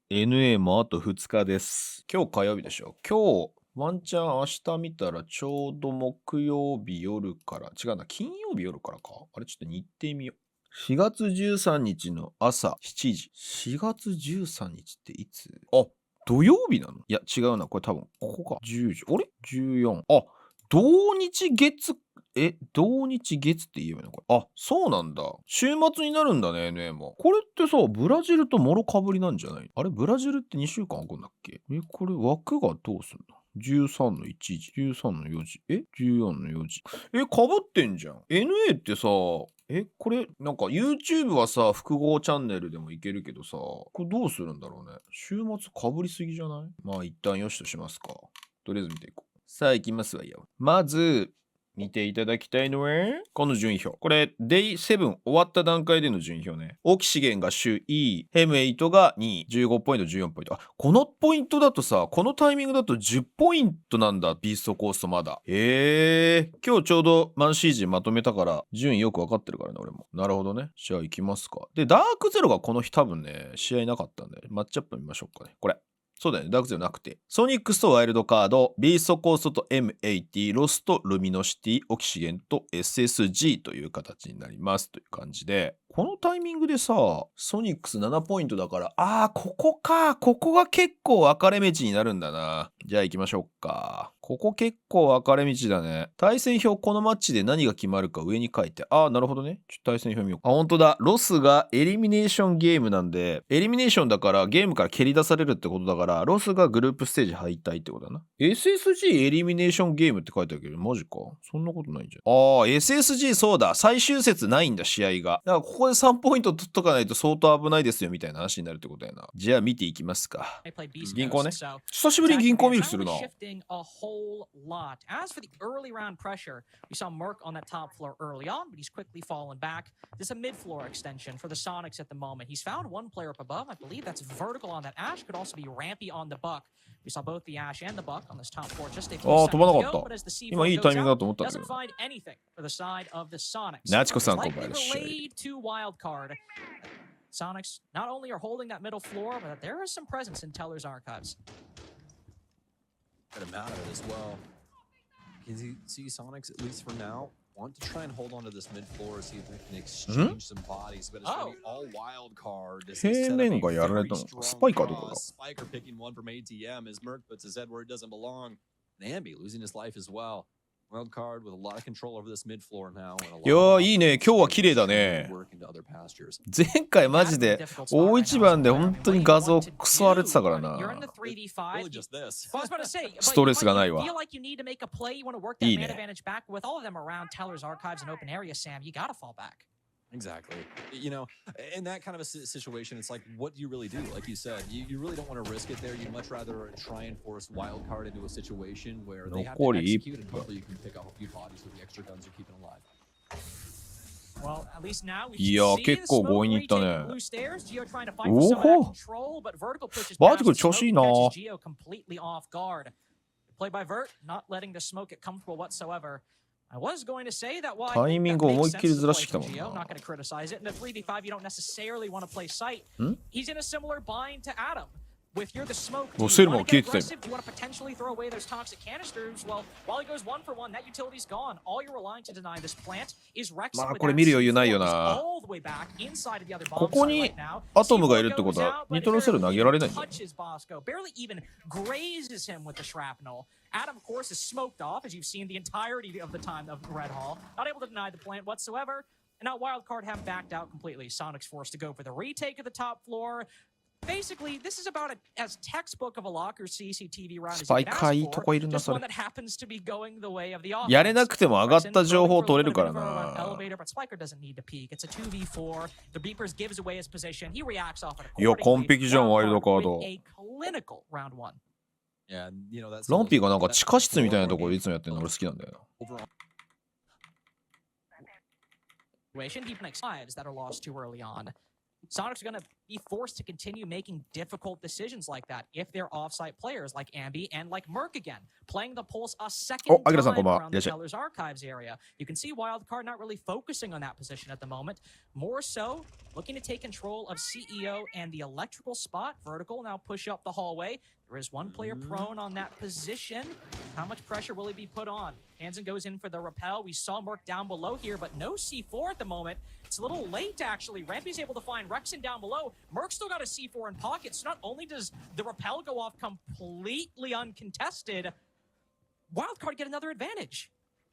NA もあと2日です。今日火曜日でしょ。今日、ワンチャン明日見たらちょうど木曜日夜から、違うな、金曜日夜からか。あれちょっと日程見よう。4月13日の朝7時。4月13日っていつ？あ、土曜日なの？いや、違うな。これ多分、ここか。10時。あれ ?14。あ、土日月、土日月って言えばいいのこれ。あ、そうなんだ。週末になるんだね、NA も。これってさ、ブラジルともろかぶりなんじゃない？あれブラジルって2週間空くんだっけ？これ枠がどうすんだ？13の1時、13の4時、14の4時。かぶってんじゃん。NA ってさ、これ、なんか YouTube はさ、複合チャンネルでもいけるけどさ、これどうするんだろうね。週末かぶりすぎじゃない？まあ一旦よしとしますか。とりあえず見ていこう。さあ行きますわよ。まず、見ていただきたいのは、この順位表。これ、Day7 終わった段階での順位表ね。オキシゲンが首位、ヘムエイトが2位、15ポイント、14ポイント。あ、このポイントだとさ、このタイミングだと10ポイントなんだ、ビーストコーストまだ。今日ちょうどマンシージまとめたから、順位よくわかってるからね、俺も。なるほどね。じゃあ行きますか。で、ダークゼロがこの日多分ね、試合なかったんで、マッチアップ見ましょうかね。これ。そうだよね。ダークゼロなくて。ソニックスとワイルドカード、ビーストコーストと M80、ロスとルミノシティ、オキシゲンと SSG という形になりますという感じで、このタイミングでさ、ソニックス7ポイントだから、ここか。ここが結構分かれ道になるんだな。じゃあ行きましょうか。ここ結構分かれ道だね。対戦表このマッチで何が決まるか上に書いて。なるほどね。ちょっと対戦表見よう。本当だ。ロスがエリミネーションゲームなんで、エリミネーションだからゲームから蹴り出されるってことだから、ロスがグループステージ敗退ってことだな。SSG エリミネーションゲームって書いてあるけど、マジか。そんなことないんじゃん。SSG そうだ。最終節ないんだ、試合が。だからここで3ポイント取っとかないと相当危ないですよ、みたいな話になるってことやな。じゃあ見ていきますか。銀行ね。久しぶりに銀行見る気するな。As for the early round pressure, we saw Merc on that top floor early on, but he's quickly fallen back. This is a mid-floor extension for the Soniqs at the moment. He's found one player up above. I believe that's Vertical on that Ash. Could also be Rampy on the Buck. We saw both the Ash and the Buck on this top floor just a few seconds ago, but as the C4 goes out, doesn't find anything for the side of the Soniqs. Likely relayed to Wildcard. Soniqs not only are holding that middle floor, but there is some presence in Teller's archives. Get him out of it as well. Can you see Soniqs, at least for now, want to try and hold on to this mid floor, see if they can exchange some bodies, but it's going to be all wild card. Spiker picking one from ATM as Merc puts his head where it doesn't belong. Nambi losing his life as well. Wildcard with a lot of control over this mid floor now. いやいいね。今日は綺麗だね。前回マジで大一番で本当に画像クソ荒れてたからな。ストレスがないわ。いいね。Exactly. You know, in that kind of a situation, it's like, what do you really do? Like you said, you really don't want to risk it there. You'd much rather try and force Wildcard into a situation where they have to execute and hopefully you can pick up a few bodies with the extra guns you're keeping alive. Well, at least now we いや結構強引にいったね。おお。バーティクル調子いいな。Play by Vert, not letting the smoke get comfortable whatsoever. I was going to say that while タイミング思いっきりずらしてきたもんな。Not going to criticize it. In the 3v5, you don't necessarily want to play sight. He's in a similar bind to Adam. If you're the smoke, do you want to get aggressive? Do you want to potentially throw away those toxic canisters? Well, while he goes 1 for 1, that utility's gone. All you're relying to deny this plant is Rex. まあこれ見る余裕ないよな。ここにアトムがいるってことはニトロセル投げられないんだよ。Barely even grazes him with the shrapnel. Adam, of course, is smoked off, as you've seen the entirety of the time of Red Hall. Not able to deny the plant whatsoever. And now Wildcard have backed out completely. Soniqs forced to go for the retake of the top floor. Basically, this is about as textbook of a locker CCTV round as you can ask for. Just one that happens to be going the way of the offense. やれなくても上がった情報取れるからな。But Spiker doesn't need to peek. It's a 2v4. The Beepers gives away his position. He reacts off it. いや完璧じゃんワイルドカード。A clinical round 1. ランピーがなんか地下室みたいなところでいつもやってるの俺好きなんだよな。Deep next lives that are lost too early on. Soniqs are gonna be forced to continue making difficult decisions like that if they're off-site players like Ambi and like Merc again, playing the Pulse a second time around the Teller's Archives area. You can see Wildcard not really focusing on that position at the moment, more so looking to take control of CEO and the electrical spot. Vertical now push up the hallway. There is one player prone on that position. How much pressure will he be put on? Hansen goes in for the repel. We saw Merc down below here, but no C4 at the moment. It's a little late, actually. Rampy's able to find Rexen down below. Merc's still got a C4 in pocket, so not only does the repel go off completely uncontested, Wildcard get another advantage.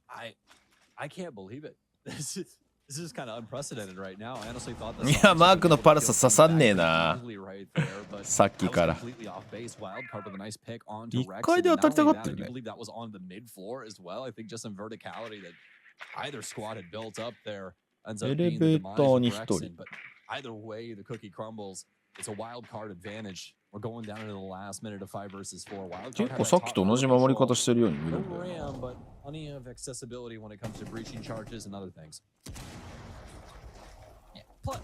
I can't believe it. This is kind of unprecedented right now. I honestly thought that. いや、マークのパルス刺さんねえな。さっきから。一回で当たりたがってるね。エレベーターに一人。Either way, the cookie crumbles. It's a wild card advantage. We're going down into the last minute of 5 versus 4. Wild card 結構さっきと同じ守り方してるように見えるんだよな。but plenty of accessibility when it comes to breaching charges and other things.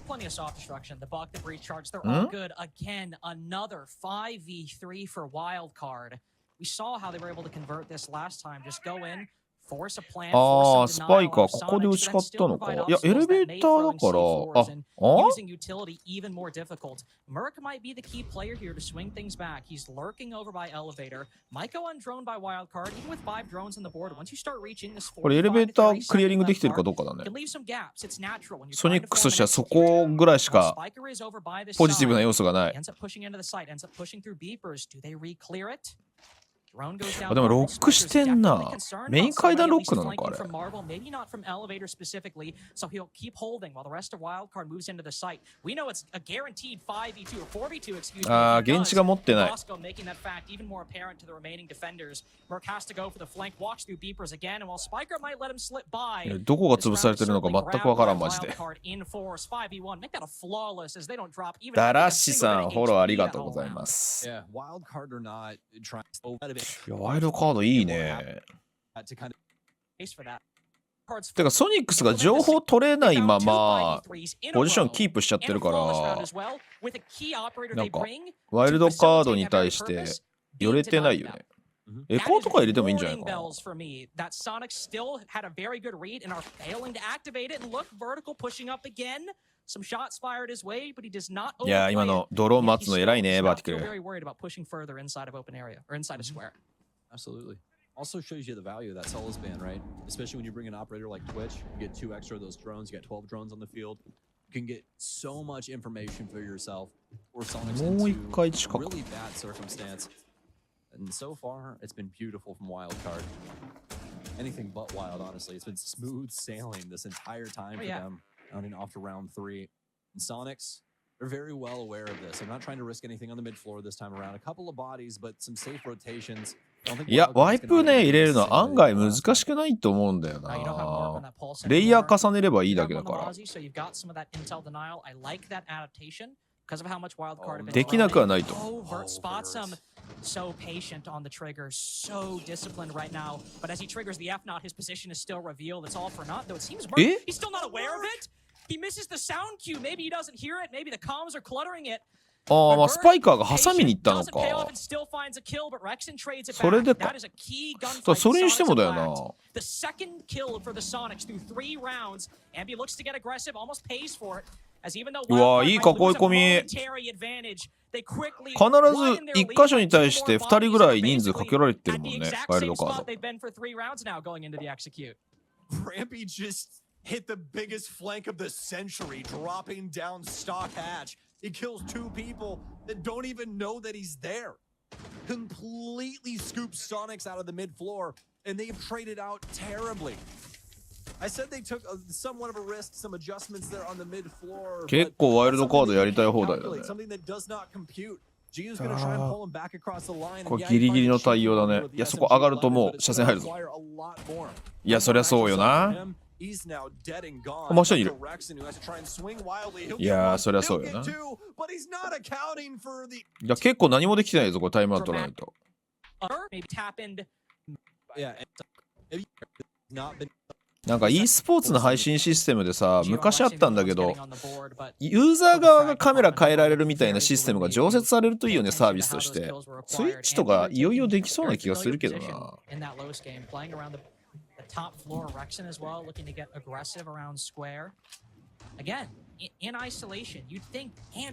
Plenty of soft destruction. The buck, the breach charge, they're all good. Again, another 5v3 for Wildcard. We saw how they were able to convert this last time. Just go in. ああ、スパイカー、ここで打ち勝ったのか。いや、エレベーターだから、Merc might be the key player here to swing things back. He's lurking over by elevator. Maiko undroned by Wildcard, even with 5 drones on the board. Once you start reaching this これエレベータークリアリングできてるかどうかだね。ソニックスとしてはそこぐらいしかポジティブな要素がない。でもロックしてんな。メイン階段ロックなのかあれ。ああ、現地が持ってない。どこが潰されてるのか全くわからん、マジで。ダラッシさん、フォローありがとうございます。いや、ワイルドカードいいね。てか、ソニックスが情報取れないまま、ポジションキープしちゃってるから、なんか、ワイルドカードに対して寄れてないよね。エコーとか入れてもいいんじゃないかな。いや、今のドローン待つの偉いね、バーティクル。Absolutely. Also shows you the value of that solo span, right? Especially when you bring an operator like Twitch, you get 2 extra of those drones, you get 12 drones on the field. You can get so much information for yourself. Or Soniqs into really bad circumstance. And so far, it's been beautiful from Wildcard. Anything but wild, honestly. It's been smooth sailing this entire time for them. On and off to round 3. And Soniqs, they're very well aware of this. I'm not trying to risk anything on the mid floor this time around. A couple of bodies, but some safe rotations. いや、ワイプね、入れるの案外難しくないと思うんだよな。レイヤー重ねればいいだけだから。できなくはないと。So patient on the trigger, so disciplined right now. But as he triggers the F-Not, his position is still revealed. It's all for naught, though it seems he's still not aware of it. He misses the sound cue. Maybe he doesn't hear it. Maybe the comms are cluttering it. ああ、まあ、スパイカーが挟みに行ったのか。それでか。それにしてもだよな。うわ、いい囲い込み。必ず1箇所に対して2人ぐらい人数かけられてるもんね、ワイルドカード。Rampy just hit the biggest flank of the century, dropping down stock hatch. He kills 2 people that don't even know that he's there. Completely scoops Soniqs out of the mid floor, and they've traded out terribly. I said they took somewhat of a risk, some adjustments there on the mid floor. 結構ワイルドカードやりたい放題だね。Something that does not compute. Gio's gonna try and pull him back across the line. これギリギリの対応だね。いや、そこ上がるともう車線入るぞ。いや、そりゃそうよな。真下にいる。いやー、そりゃそうよな。いや、結構何もできてないぞ、これタイムアウト取らないと。なんか e スポーツの配信システムでさ、昔あったんだけど、ユーザー側がカメラ変えられるみたいなシステムが常設されるといいよね、サービスとして。スイッチとかいよいよできそうな気がするけどな。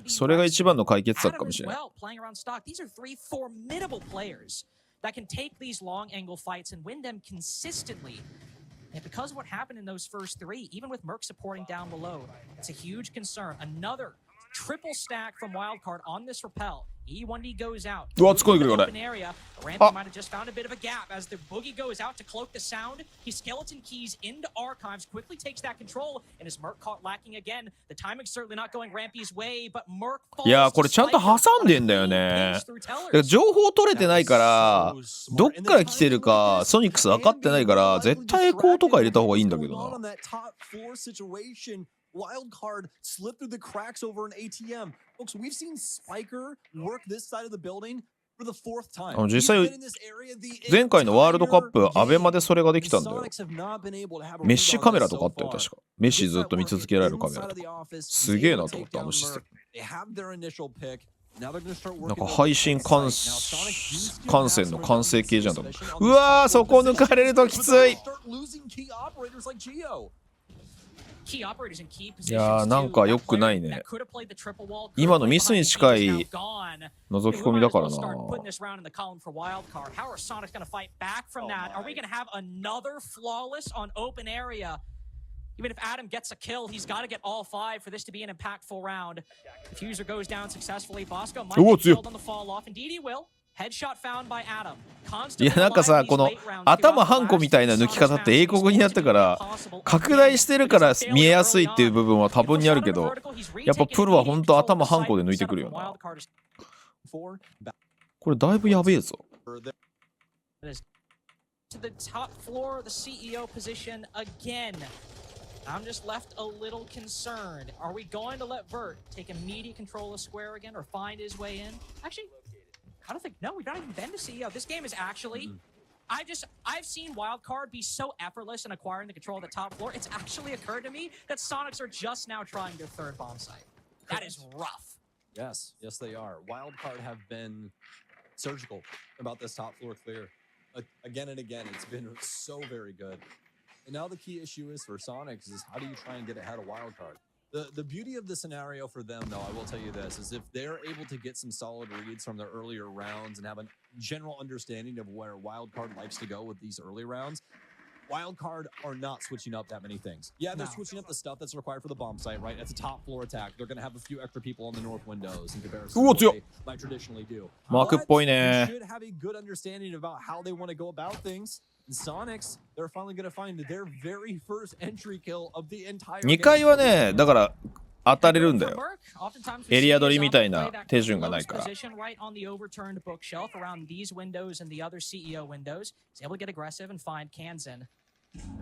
それが一番の解決策かもしれない。That can take these long angle fights and win them consistently. And because of what happened in those first three, even with Merc supporting down below, it's a huge concern. Another triple stack from Wildcard on this rappel. E1D goes out. Open area. Rampy might have just found a bit of a gap as the boogie goes out to cloak the sound. He skeleton keys into archives, quickly takes that control, and is Merc caught lacking again. The timing's certainly not going Rampy's way, but Merc falls. いやこれちゃんと挟んでんだよね。情報取れてないから、どっから来てるかソニックス分かってないから、絶対エコーとか入れた方がいいんだけどな。Wildcard slipped through the cracks over an ATM. Folks, we've seen Spiker work this side of the building for the fourth time. 実際前回のワールドカップアベマでそれができたんだよ。メッシカメラとかあったよ確か。メッシずっと見続けられるカメラとか。すげえなと思ったあのシステム。なんか配信観戦の完成形じゃんと思う。うわーそこ抜かれるときつい。いやーなんか良くないね。今のミスに近い覗き込みだからな。Even if Adam gets a kill, he's got to get all 5 for this to be an impactful round. Diffuser goes down successfully. Bosco might get killed on the fall off. Indeed he will. Headshot found by Adam. いやなんかさこの頭半個みたいな抜き方って英国になったから拡大してるから見えやすいっていう部分は多分にあるけど、やっぱプロは本当頭半個で抜いてくるよな。これだいぶやべえぞ。To the top floor, the CEO position again. I'm just left a little concerned. Are we going to let Vert take immediate control of Square again or find his way in? Actually, I don't think, no, we've not even been to CEO. This game is actually, I've seen Wildcard be so effortless in acquiring the control of the top floor. It's actually occurred to me that Soniqs are just now trying their third bomb site. That is rough. Yes, they are. Wildcard have been surgical about this top floor clear. Again and again, it's been so very good. And now the key issue is for Soniqs is how do you try and get ahead of Wildcard? The beauty of the scenario for them, though, I will tell you this, is if they're able to get some solid reads from their earlier rounds and have a general understanding of where Wildcard likes to go with these early rounds, Wildcard are not switching up that many things. Yeah, they're switching up the stuff that's required for the bomb site, right? It's a top floor attack. They're going to have a few extra people on the north windows in comparison to what they might traditionally do. But they should have a good understanding about how they want to go about things. And Soniqs, they're finally going to find their very first entry kill of the entire game. 2回はね、だから当たれるんだよ。エリア取りみたいな手順がないから。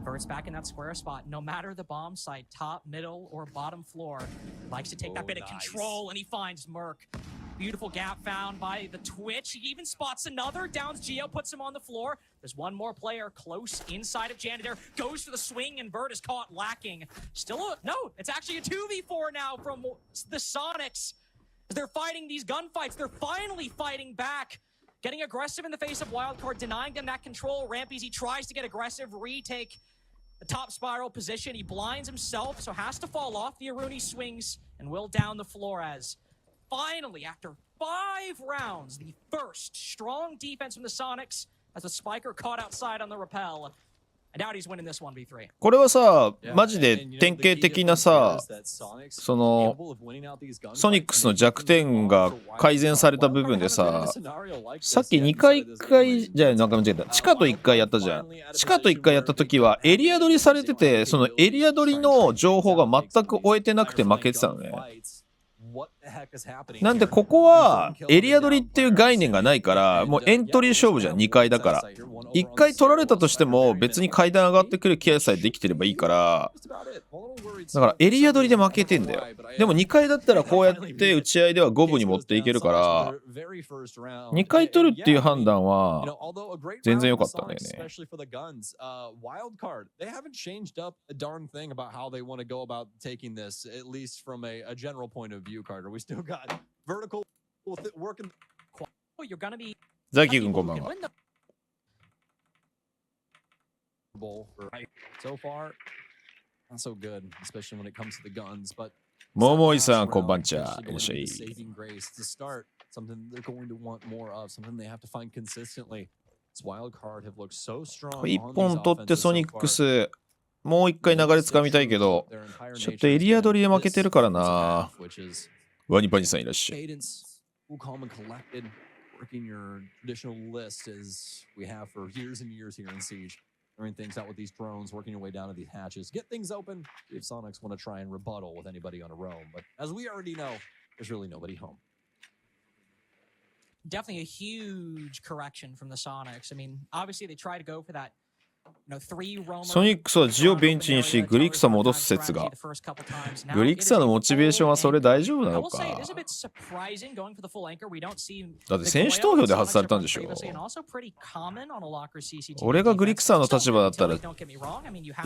Vert's back in that square spot. No matter the bomb site, top, middle, or bottom floor, likes to take that bit of control, and he finds Merc. Beautiful gap found by the Twitch. He even spots another. Downs Geo, puts him on the floor. There's one more player close inside of Janitor. Goes for the swing, and Vert is caught lacking. Still no, it's actually a 2v4 now from the Soniqs. They're fighting these gunfights. They're finally fighting back. Getting aggressive in the face of Wildcard, denying them that control. Rampy, he tries to get aggressive, retake the top spiral position. He blinds himself, so has to fall off. The Aruni swings and will down the floor as finally, after 5 rounds, the first strong defense from the Soniqs as the Spiker caught outside on the rappel. I doubt he's winning this 1v3. これはさ、マジで典型的なさ、そのソニックスの弱点が改善された部分でさ、さっき2回1回じゃあなんか間違えた。地下と1回やったじゃん。地下と1回やった時はエリア取りされてて、そのエリア取りの情報が全く終えてなくて負けてたのね。なんでここはエリア取りっていう概念がないから、もうエントリー勝負じゃん。2階だから1回取られたとしても別に階段上がってくるケアさえできてればいいから、だからエリア取りで負けてんだよ。でも2回だったらこうやって打ち合いでは五分に持っていけるから、2回取るっていう判断は全然良かったんだよね。Wildcard, they haven't changed up a darn thing about how they want to go about taking this, at least from a general point of view, Carter. We still got vertical working. You're gonna be ザキ君こんばんは。 So far, not so good, especially when it comes to the guns. But ももいさんこんばんちゃ。いらっしゃい。 saving grace to start something they're going to want more of, something they have to find consistently. This Wildcard have looked so strong. 1本取ってソニックスもう1回流れつかみたいけど、ちょっとエリア取りで負けてるからな。ワニパニさんいらっしゃい。 Working your traditional list as we have for years and years here in Siege. Figuring things out with these drones, working your way down to these hatches. Get things open if Soniqs want to try and rebuttal with anybody on a roam. But as we already know, there's really nobody home. definitely a huge correction from the Soniqs. I mean, obviously they try to go for that, you know, 3 roamer. ソニックスはジオベンチにし、グリクサ戻す説が。グリクサのモチベーションはそれ大丈夫なのか。だって選手投票で外されたんでしょ。俺がグリクサの立場だったら、いや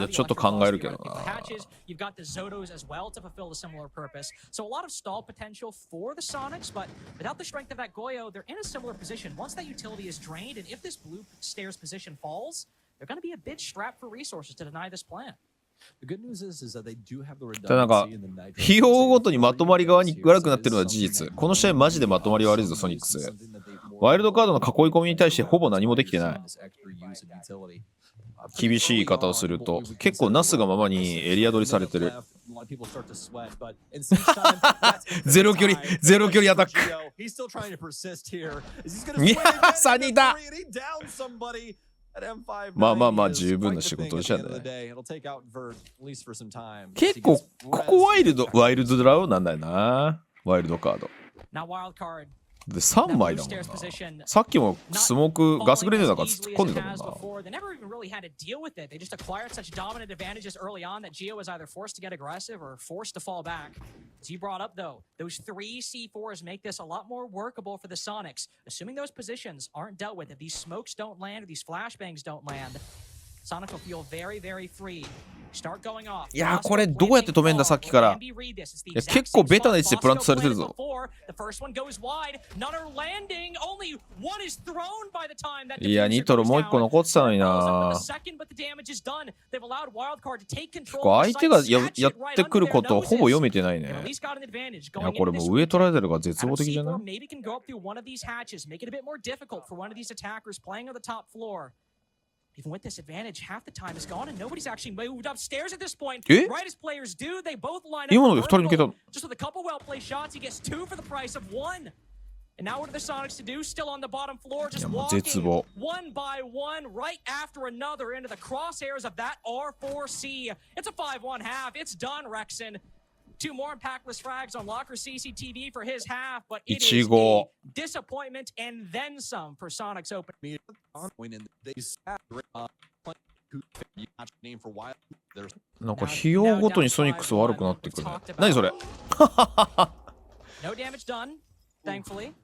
ちょっと考えるけどな。You've got the Zotos as well to fulfill a similar purpose. So a lot of stall potential for the Soniqs, but without the strength of that Goyo, they're in a similar position. Once that utility is drained, and if this blue stairs position falls, they're going to be a bit strapped for resources to deny this plan. The good news is that they do have the ただなんか redundancy in the nitro. 費用ごとにまとまり側に悪くなってるのは事実。この試合マジでまとまり悪いぞソニックス。ワイルドカードの囲い込みに対してほぼ何もできてない。厳しい言い方をすると結構ナスがままにエリア取りされてる。ゼロ距離アタック。いやサニーだ。まあまあまあ十分な仕事じゃない。結構ここワイルドドラウなんだよな。ワイルドカード。で3枚だもんな。さっきもスモークガスグレネードなんか突っ込んでたもんな。As you brought up, though, those 3 C4s make this a lot more workable for the Soniqs. Assuming those positions aren't dealt with, if these smokes don't land or these flashbangs don't land, Soniqs will feel very, very free. Start going off. いやこれどうやって止めんださっきから。いや結構ベタな位置でプラントされてるぞ。いやニトロもう1個残ってたのにな。結構相手がやってくることをほぼ読めてないね。いやこれもう上取られてるから絶望的じゃない？Even with this advantage, half the time is gone, and nobody's actually moved upstairs at this point. Right as players do, they both line up. Just with a couple well-placed shots, he gets 2 for the price of 1. And now what are the Soniqs to do? Still on the bottom floor, just walking one by one, right after another, into the crosshairs of that R4C. It's a 5-1 half. It's done, Rexon. 2 more impactless frags on Locker CCTV for his half, but it is a disappointment and then some for Soniqs Open. なんか費用ごとにソニックス悪くなってくるね。何それ？ No damage done, thankfully.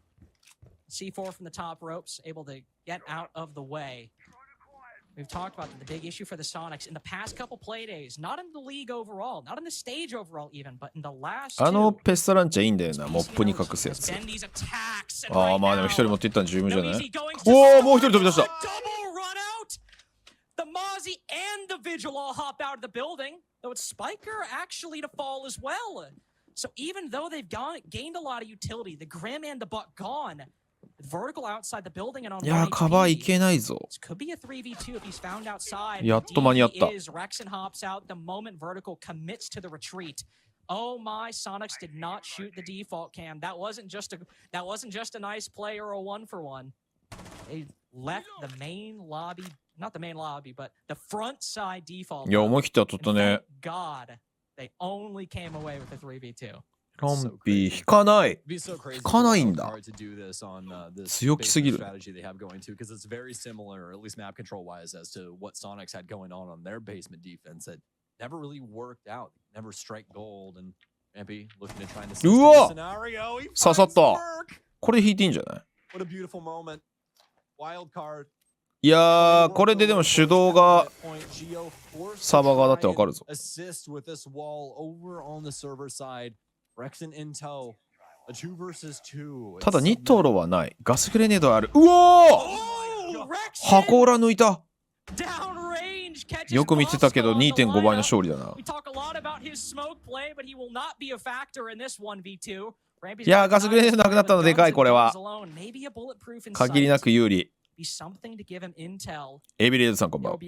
C4 from the top ropes, able to get out of the way. We've talked about the big issue for the Soniqs in the past couple play days, not in the league overall, not in the stage overall even, but in the last あのペストランチャいいんだよな、モップに隠すやつ。ああまあでも一人持っていったの十分じゃない？おおもう一人飛び出した。The Mozzie and the Vigil all hop out of the building, though it's Spiker actually to fall as well. So even though they've gained a lot of utility, the Grim and the Buck gone. Vertical outside the building and on いやカバーいけないぞ。Could be a 3v2 if he's found outside. やっと間に合った。Rexon hops out the moment Vertical commits to the retreat. Oh my, Soniqs did not shoot the default cam. That wasn't just a nice play or a 1-for-1. They left the main lobby, not the main lobby, but the front side default. いや思い切って取ったね。 God, they only came away with the 3v2. ランピー引かない。引かないんだ。強気すぎる。うわ刺さった。これ引いていいんじゃない？いやー、これででも手動がサーバー側だってわかるぞ。ただニトロはない。ガスグレネードある。うおー、箱裏抜いた。よく見てたけど 2.5 倍の勝利だな。いやー、ガスグレネードなくなったのでかい。これは限りなく有利。エビレードさんこんばんは。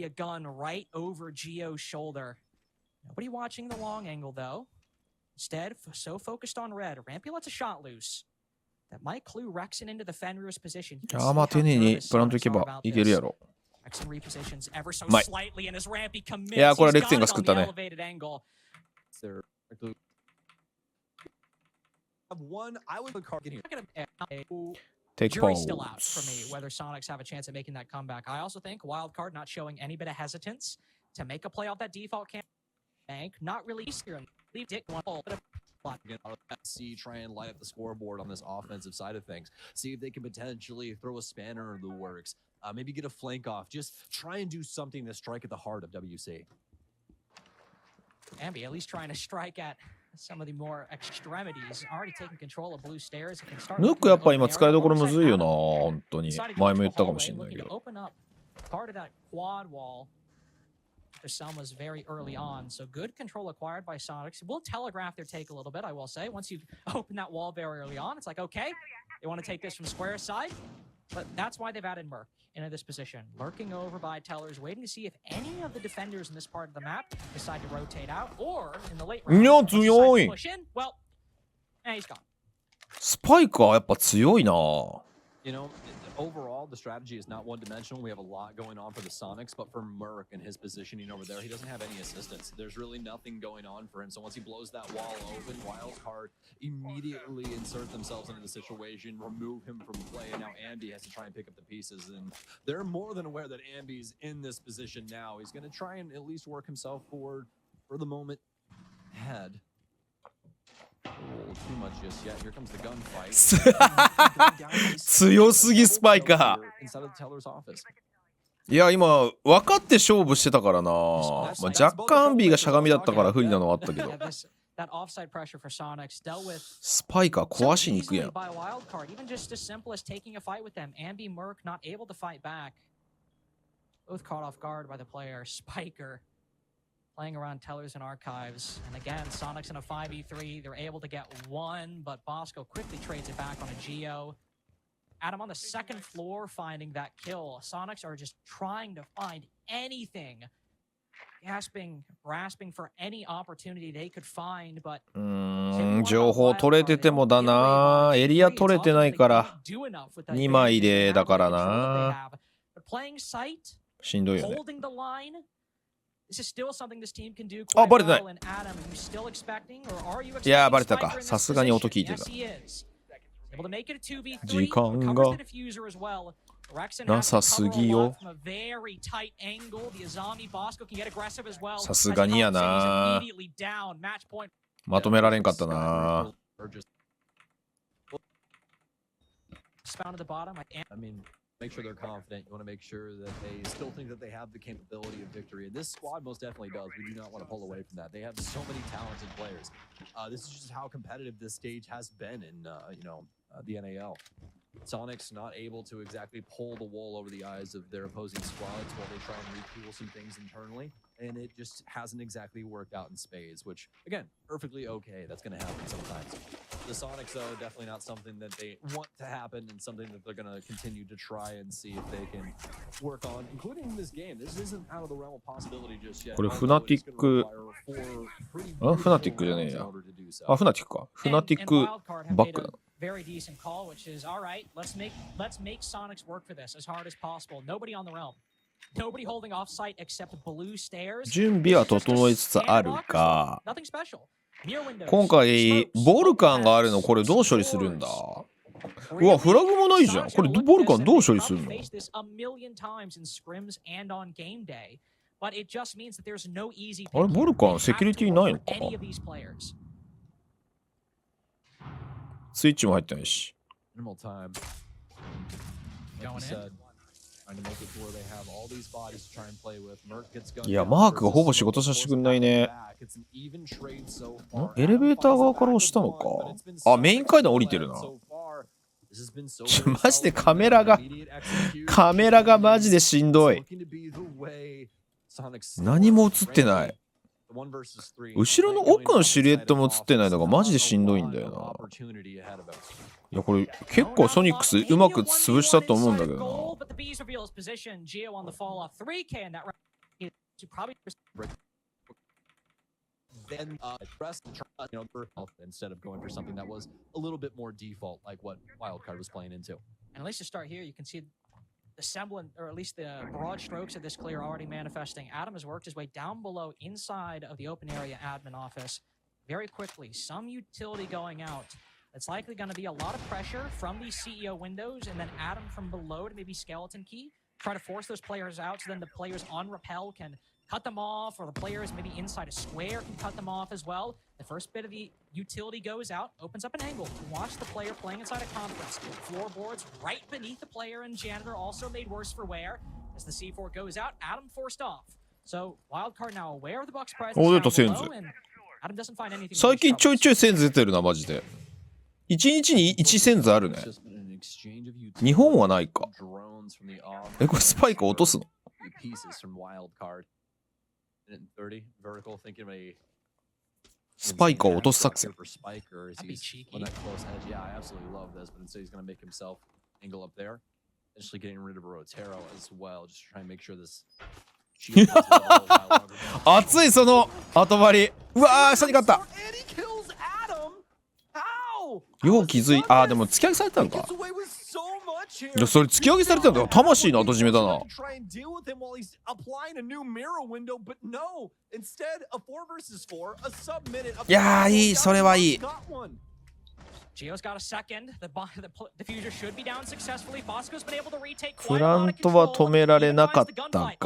Instead, so focused on red, Rampy lets a shot loose. That might clue Rexen into the Fenrir's position. ああ、まあ丁寧にプラントいけばいけるやろ。うまい。いやー、これレクセンが救ったね。Take Jury's pause. still out for me whether Sonics have a chance at making that comeback. I also think Wildcard not showing any bit of hesitance to make a play off that default camp bank. Not really here. Leave Dick one hole. See, try and light up the scoreboard on this offensive side of things. See if they can potentially throw a spanner in the works. Maybe get a flank off. Just try and do something to strike at the heart of WC. Ambi at least trying to strike at some of the more extremities. Already taking control of blue stairs. ヌックやっぱ今使いどころむずいよな、本当に。前も言ったかもしれないけど。Open up part of that quad wall. Selma's very early on, so good control acquired by Sonics. We'll telegraph their take a little bit, I will say. Once you open that wall very early on, it's like, okay, they want to take this from Square's side, but that's why they've added Merc into this position. Lurking over by Tellers, waiting to see if any of the defenders in this part of the map decide to rotate out, or in the late round, decide to push in. Well, he's gone. スパイクはやっぱ強いな。You know, overall, the strategy is not one-dimensional. We have a lot going on for the Sonics, but for Merc and his positioning over there, he doesn't have any assistance. There's really nothing going on for him. So once he blows that wall open, Wildcard immediately insert themselves into the situation, remove him from play, and now Ambi has to try and pick up the pieces. And they're more than aware that Ambi's in this position now. He's going to try and at least work himself forward for the moment ahead. Too much just yet. Here comes the gunfight. 強すぎスパイカー。いや今分かって勝負してたからな。まあ、若干アンビーがしゃがみだったから不利なのはあったけど。スパイカー壊しに行くやん。Both caught off guard by the player Spiker. Playing around Tellers and Archives. And again, Sonics in a 5v3. They're able to get one, but Bosco quickly trades it back on a Geo. Adam on the second floor finding that kill. Sonics are just trying to find anything. Grasping for any opportunity they could find, but 情報取れててもだな。エリア取れてないから2枚でだからな。しんどいよね。あ、バレてない。いやー、バレたか。さすがに音聞いてた。時間がなさすぎよ。さすがにやな。まとめられんかったな。Make sure they're confident. You want to make sure that they still think that they have the capability of victory. And this squad most definitely does. We do not want to pull away from that. They have so many talented players. This is just how competitive this stage has been in, the NAL. Sonics not able to exactly pull the wool over the eyes of their opposing squads while they try and retool some things internally. And it just hasn't exactly worked out in spades, which, again, perfectly okay. That's going to happen sometimes. The Sonics, though, definitely not something that they want to happen and something that they're going to continue to try and see if they can work on, including in this game. This isn't out of the realm of possibility just yet. これフナティック、フナティックじゃねえや。あ、フナティックか。フナティックバックだ。Very decent call, which is all right. Let's make Sonics work for this as hard as possible. Nobody on the realm, nobody holding off site except blue stairs. 準備は整いつつあるが、nothing special. 今回ボルカンがあるの、これどう処理するんだ。うわ、フラグもないじゃん。これボルカンどう処理するの。あれ、ボルカンセキュリティないのかな。スイッチも入ってないし。いや、マークがほぼ仕事させてくんないね。エレベーター側から押したのか。あ、メイン階段降りてるな。マジでカメラがマジでしんどい。何も映ってない。後ろの奥のシルエットも映ってないのがマジでしんどいんだよな。いや、これ結構ソニックスうまく潰したと思うんだけどな。Then press instead of going for something that was a little bit more default, like what Wildcard was playing into. And at least to start here, you can see the semblance, or at least the broad strokes of this clear already manifesting. Adam has worked his way down below inside of the open area admin office very quickly. Some utility going out. It's likely going to be a lot of pressure from these CEO windows, and then Adam from below to maybe skeleton key. Try to force those players out so then the players on rappel can cut them off, or the players maybe inside a square can cut them off as well. The first bit of the utility goes out, opens up an angle. Watch the player playing inside a conference. Floorboards right beneath the player and janitor, also made worse for wear. As the C4 goes out, Adam forced off. So Wildcard now aware of the Bucks' presence down below, and Adam doesn't find anything. 最近ちょいちょいセンズ出てるな、マジで。1日に1センズあるね。日本はないか。これスパイク落とすの。スパイクを落とす作戦。熱いその後張り。うわー、下に勝った。よう気づい、あーでも突き上げされたのか。いや、それ突き上げされたんだよ。魂の後締めだな。いやー、いい、それはいい。フラントは止められなかったが、い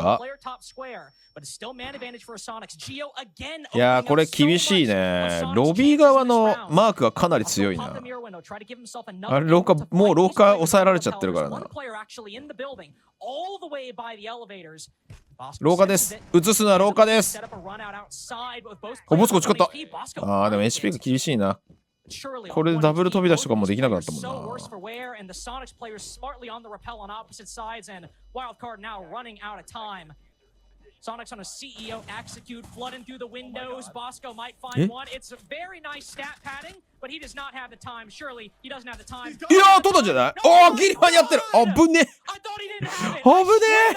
やー、これ厳しいね。ロビー側のマークがかなり強いな。あれ、廊下抑えられちゃってるからな。廊下です。映すのは廊下です。お、ボスこっち勝った。あー、でも HP が厳しいな。これでダブル飛び出しとかもできなくなったもんな。Soniqs on a CEO execute, flooding through the windows. Bosco might find one. It's a very nice stat padding, but he does not have the time. Surely he doesn't have the time. いやー、取ったんじゃない？おー、ギリ間に合ってる。あぶねえ。あぶねえ。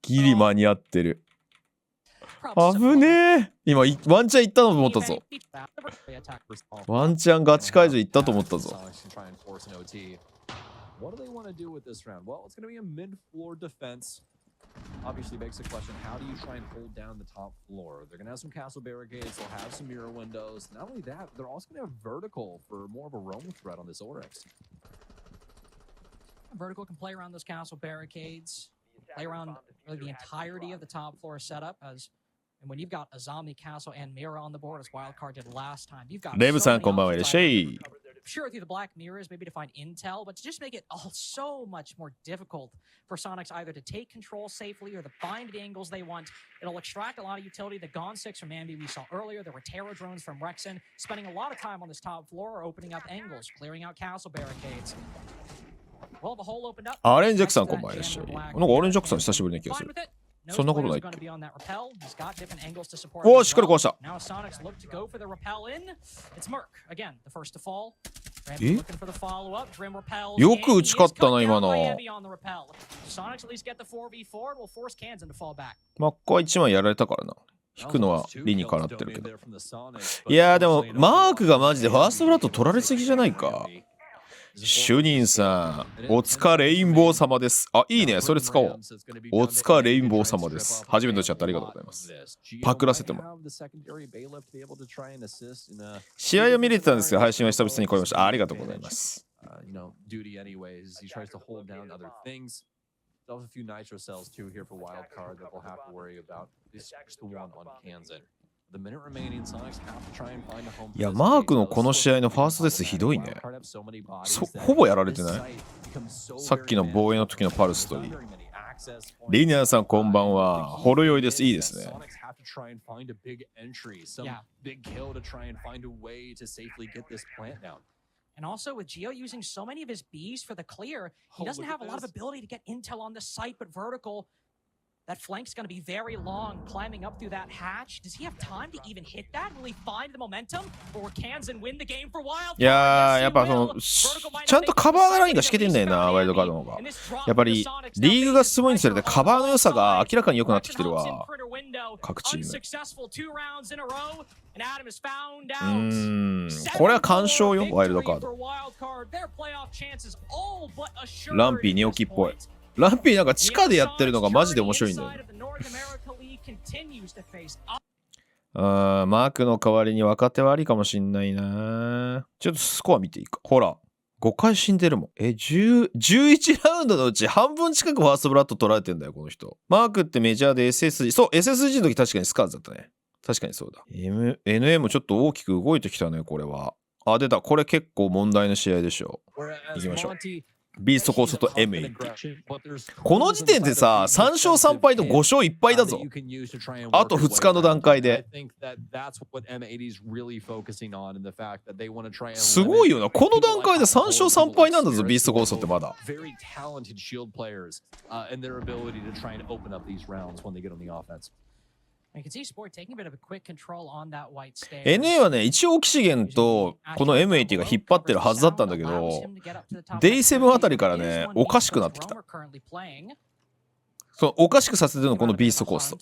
ギリ間に合ってる。あぶねえ。今、ワンチャン行ったと思ったぞ。ワンチャンガチ解除行ったと思ったぞ。What do they want to do with this round? Well, it's going to be a mid-floor defense. Obviously begs the question, how do you try and hold down the top floor? They're going to have some castle barricades, they'll have some mirror windows. Not only that, they're also going to have vertical for more of a roam threat on this Oryx. Vertical can play around those castle barricades, play around really the entirety of the top floor setup, and when you've got a zombie castle and mirror on the board, as Wildcard did last time, you've got Daveさんこんばんは、いらっしゃい。Sure, through the black mirrors, maybe to find intel, but to just make it all so much more difficult for Soniqs either to take control safely or to find the angles they want. It'll extract a lot of utility. The Gone 6 from Ambi we saw earlier, there were terror drones from Rexen, spending a lot of time on this top floor, opening up angles, clearing out castle barricades. Well, the hole opened up. アレンジャックさんこんばんはいらっしゃい。なんかアレンジャックさん久しぶりな気がする。そんなことないっけ。おお、しっかり壊した。え？よく打ち勝ったな、今の。マッコは1枚やられたからな。引くのは理にかなってるけど。いやーでも、マークがマジでファーストブラッド取られすぎじゃないか。主任さん、おつかレインボー様です。あ、いいね。それ使おう。おつかレインボー様です。初めてのチャットありがとうございます。パクらせても。試合を見れてたんですが、配信は久々に来ました。ありがとうございます。There's a few nitro cells too here for Wildcard that we'll have to worry about. This is the one on Kansan. The minute remaining, Soniqs have to try and find a home. いや、マークのこの試合のファーストデスひどいね。ほぼやられてない？さっきの防衛の時のパルスといい。リニアさんこんばんは。ほろ酔いです。いいですね。And also, with Geo using so many of his Bs for the clear, he doesn't have a lot of ability to get intel on the site, but vertical, that flank's going to be very long, climbing up through that hatch. Does he have time to even hit that? Will he find the momentum? Or Kansan win the game for Wildcard? いやー、やっぱその、ちゃんとカバーラインが敷けてんだよな、ワイルドカードの方が。やっぱり、リーグが進むにつれてカバーの良さが明らかに良くなってきてるわ。各チーム。これは干渉よ、ワイルドカード。ランピー寝起きっぽい。ランピーなんか地下でやってるのがマジで面白いんだよね。マークの代わりに若手はありかもしんないな。ちょっとスコア見ていいか。ほら、5回死んでるもん。11ラウンドのうち半分近くファーストブラッド取られてんだよ、この人。マークってメジャーで SSG、そう、SSG の時確かにスカーズだったね。確かにそうだ。NA もちょっと大きく動いてきたね、これは。あ、出た。これ結構問題の試合でしょ。行きましょう。ビーストコーストと M80。この時点でさ、3勝3敗と5勝1敗だぞ。あと2日の段階で。すごいよな。この段階で3勝3敗なんだぞ、ビーストコーストってまだ。NA はね、一応オキシゲンとこの M80 が引っ張ってるはずだったんだけど、デイ7あたりからね、おかしくなってきた。そう、おかしくさせてるのこのビーストコースト。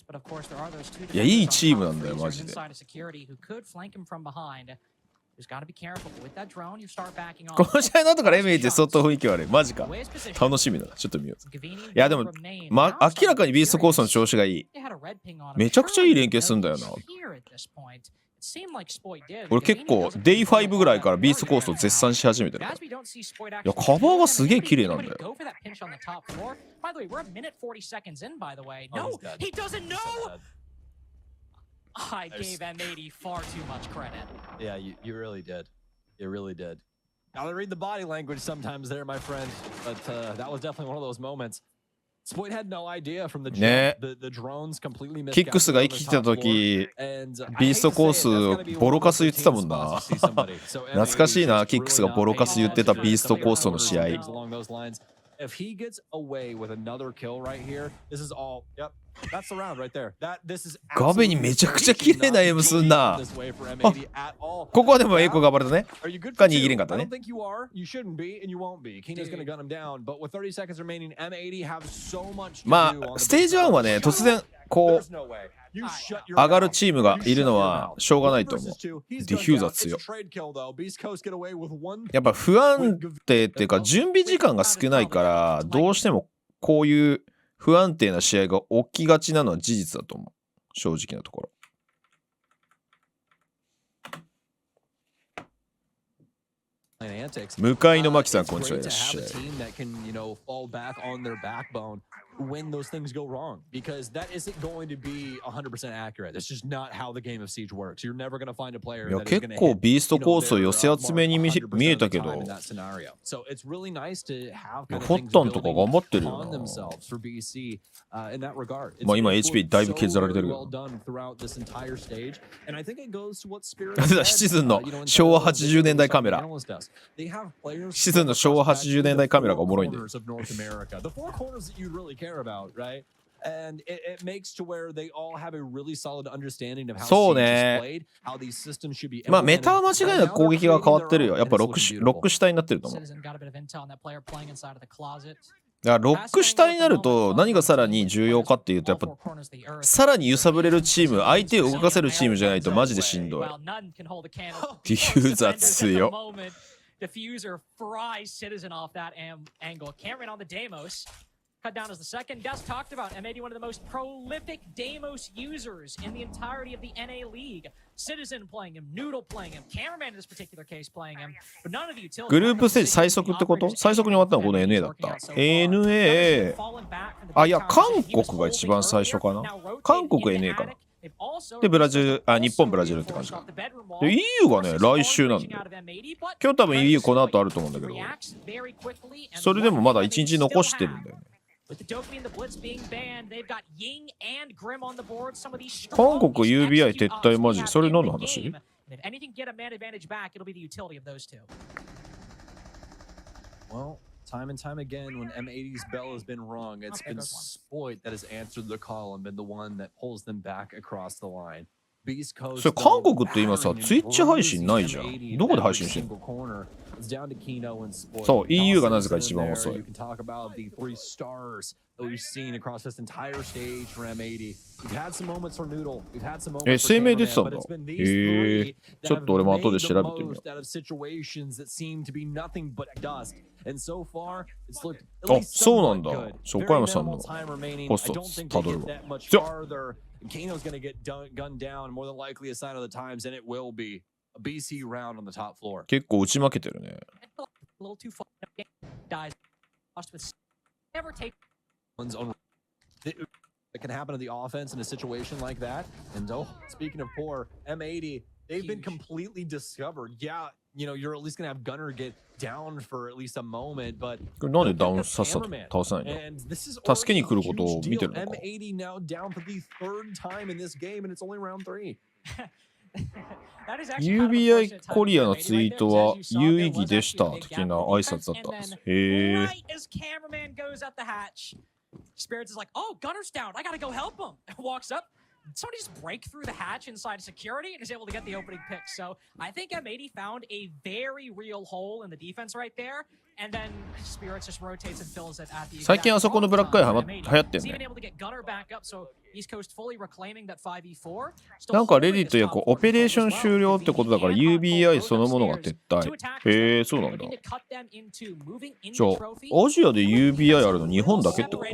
いや、いいチームなんだよ、マジで。この試合の後から M80 相当雰囲気悪い。マジか。楽しみだな。ちょっと見よう。いや、でも、明らかにビーストコーストの調子がいい。めちゃくちゃいい連携するんだよな。俺結構、デイ5ぐらいからビーストコーストを絶賛し始めてるから。いや、カバーがすげえ綺麗なんだよ。I gave M80 far too much credit. Yeah, you really did. You really did. Gotta read the body language sometimes there, my friend. But that was definitely one of those moments. Spoit had no idea from the drones completely missed. キックスが生きてた時、ビーストコースボロカス言ってたもんな。懐かしいな、キックスがボロカス言ってたビーストコーストの試合。If he gets away with another kill right here, this is all. Yep, that's the round right there. This is. ガベにめちゃくちゃ綺麗なエムすんな。ここはでもエイコが暴れたね。が握れんかったね。まあステージ1はね、突然こう上がるチームがいるのはしょうがないと思う。ディフューザー強い。やっぱ不安定っていうか準備時間が少ないからどうしてもこういう不安定な試合が起きがちなのは事実だと思う。正直なところ。向かいのマキさん、こんにちは。いらっしゃい。when those things go wrong, because that isn't going to be 100% accurate. That's just not how the game of Siege works. You're never going to find a player that is going to hit, 結構ビーストコースを寄せ集めに見えたけど、So it's really nice to have kind of フォッタンとか頑張ってるよな。まあ今 HP だいぶ削られてるけど。シチズンの昭和80年代カメラ。シチズンの昭和80年代カメラがおもろいんで。そうね。まあメタは間違いなく攻撃が変わってるよ。やっぱロック主体になってると思う。だからロック主体になると何がさらに重要かっていうと、やっぱさらに揺さぶれるチーム、相手を動かせるチームじゃないとマジでしんどい。ディフューザー強。Diffuser fries Citizen off that angle. Cameron on the Deimos. Cut down as the second. Gus talked about M80, one of the most prolific Deimos users in the entirety of the NA League. Citizen playing him, Noodle playing him, Cameraman in this particular case playing him, but none of the utilities. グループステージ最速ってこと？最速に終わったのはこの NA だった。NA、あ、いや、韓国が一番最初かな。韓国 NA かな。で、ブラジル、あ、日本、ブラジルって感じか。で、EU がね、来週なんだよ。今日多分 EU この後あると思うんだけど、それでもまだ1日残してるんだよね。韓国 UBI 撤退マジ？それ何の話？Time and time again, when M80's bell has been rung, it's been Spoit that has answered the call and been the one that pulls them back across the line. Beastcoast. それ韓国って今さ、Twitch 配信ないじゃん。どこで配信してんの？そう、EU がなぜか一番遅い。声明出てたんだ。へえ。ちょっと俺も後で調べてみよう。あ、そうなんだ。岡山さんのポストたどるわ。Kano's going to get gunned down, more than likely a sign of the times, and it will be a BC round on the top floor. 結構打ち負けてるね。That can happen to the offense in a situation like that. And speaking of poor, M80, they've been completely discovered. Yeah, you know, you're at least going to have Gunner get down for at least a moment, but これなんでダウンさせた倒さないの？助けに来ることを見てるのか。M80 now down for the third time in this game, and it's only round 3. UBI コリアのツイートは有意義でした的な挨拶だったんです。へえ。Spirits is like, oh, Gunner's down. I gotta go help him. Walks up. Somebody just break through the hatch inside security and is able to get the opening pick. So I think M80 found a very real hole in the defense right there. And then Spirits just rotates and fills it at the 最近あそこのブラックアイ流行ってんね。なんかレディットやオペレーション終了ってことだから UBI そのものが撤退。へえ、そうなんだ。じゃあ、アジアで UBI あるの日本だけってこと？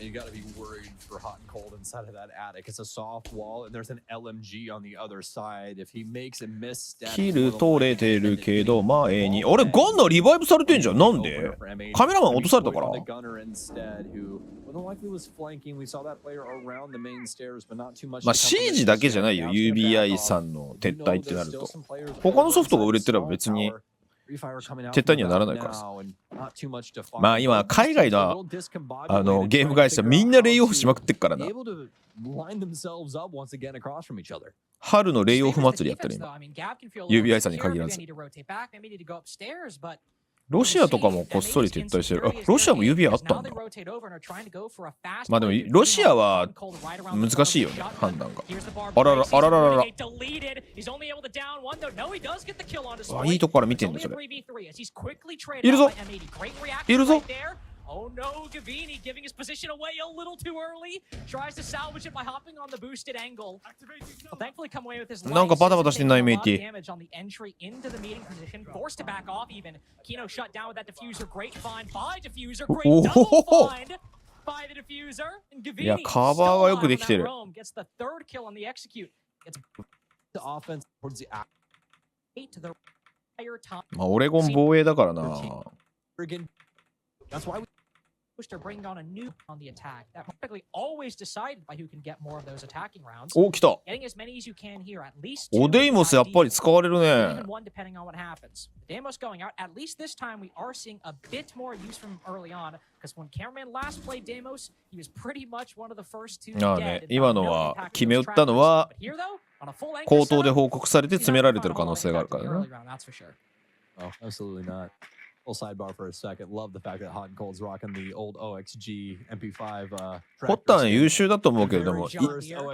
You gotta be worried for hot and cold inside of that attic. It's a soft wall, and there's an LMG on the other side. If he makes a misstep, キル取れてるけど前に。あれ、ガンナーリバイブされてんじゃん。なんで？カメラマン落とされたから。まあ、シージだけじゃないよ。UBI さんの撤退ってなると。他のソフトが売れてれば別に撤退にはならないからさ。まあ今、海外のゲーム会社みんなレイオフしまくってっからな。春のレイオフ祭りやったら今。UBI さんに限らず。ロシアとかもこっそり撤退してる。あ、ロシアもUBIあったんだ。まあでも、ロシアは難しいよね、判断が。あらら、あらららら。あ、いいとこから見てんだ、それ。いるぞいるぞOh no, Gavini giving his position away a little too early. Tries to salvage it by hopping on the boosted angle. But thankfully come away with his life. なんかバタバタしてんな、M80. Damage on the entry into the meeting position. Forced to back off even. Kino shut down with that diffuser. Great find by diffuser. Great double find by the diffuser. And Gavini いや、カバーがよくできてる。Gets the third kill on the execute. Gets the offense towards the to the higher top. まあ、オレゴン防衛だからな。That's why we are bringing on a new on the attack. That practically always decided by who can get more of those attacking rounds. お、来た。Getting as many as you can here, at least. おデイモスやっぱり使われるね。Even one depending on what happens. Deimos going out. At least this time we are seeing a bit more use from early on. Because when Cameraman last played Deimos, he was pretty much one of the first two. ああね、今のは決め打ったのは口頭で報告されて詰められてる可能性があるからね。Oh, absolutely not. Full sidebar for a second. Love the fact that Hot and Cold's rocking the old OXG MP5. ホッタン優秀だと思うけれども、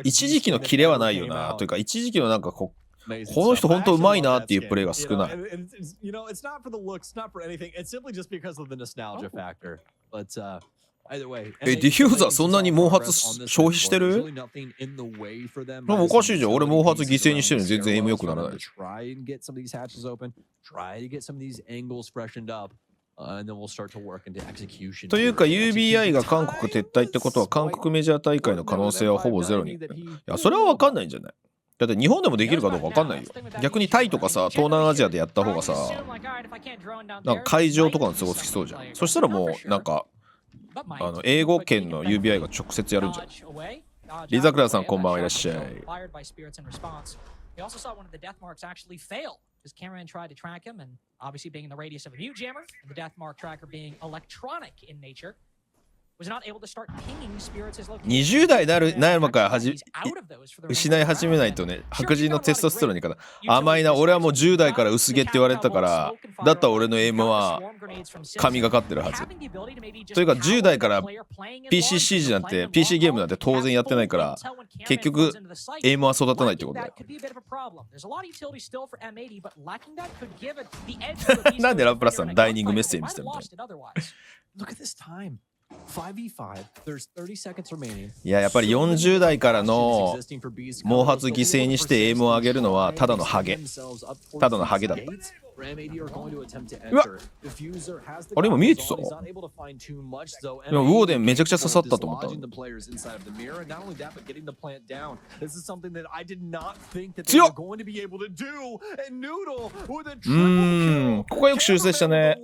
一時期のキレはないよな。というか、一時期のなんかこの人本当うまいなっていうプレーが少ない。You know, it's not for the looks, not for anything. It's simply just because of the nostalgia factor. But ディフューザーそんなに毛髪消費してる？でもおかしいじゃん。俺毛髪犠牲にしてるのに全然エイム良くならない。というか UBI が韓国撤退ってことは韓国メジャー大会の可能性はほぼゼロに。いや、それは分かんないんじゃない？だって日本でもできるかどうか分かんないよ。逆にタイとかさ、東南アジアでやった方がさ、なんか会場とかの都合つきそうじゃん。そしたらもうなんか英語圏の UBI が直接やるんじゃん。リザクラさんこんばんはいらっしゃい。His cameraman tried to track him, and obviously being in the radius of a mute jammer, and the death mark tracker being electronic in nature, was not able to start pinging spirits as location. 20代なる前から失い始めないとね、白人のテストステロンにから甘いな。俺はもう10代から薄毛って言われてたから、だったら俺のエイムは神がかってるはず。というか10代から PCCG なんて PC ゲームなんて当然やってないから、結局エイムは育たないってことだよ。なんでラプラスさんダイニングメッセージ見せてるの？いや、やっぱり40代からの毛髪犠牲にしてエイムを上げるのはただのハゲ。ただのハゲだった。うわっ、あれ今見えてた？今ウォーデンめちゃくちゃ刺さったと思ったの。強っ！ここはよく修正したね。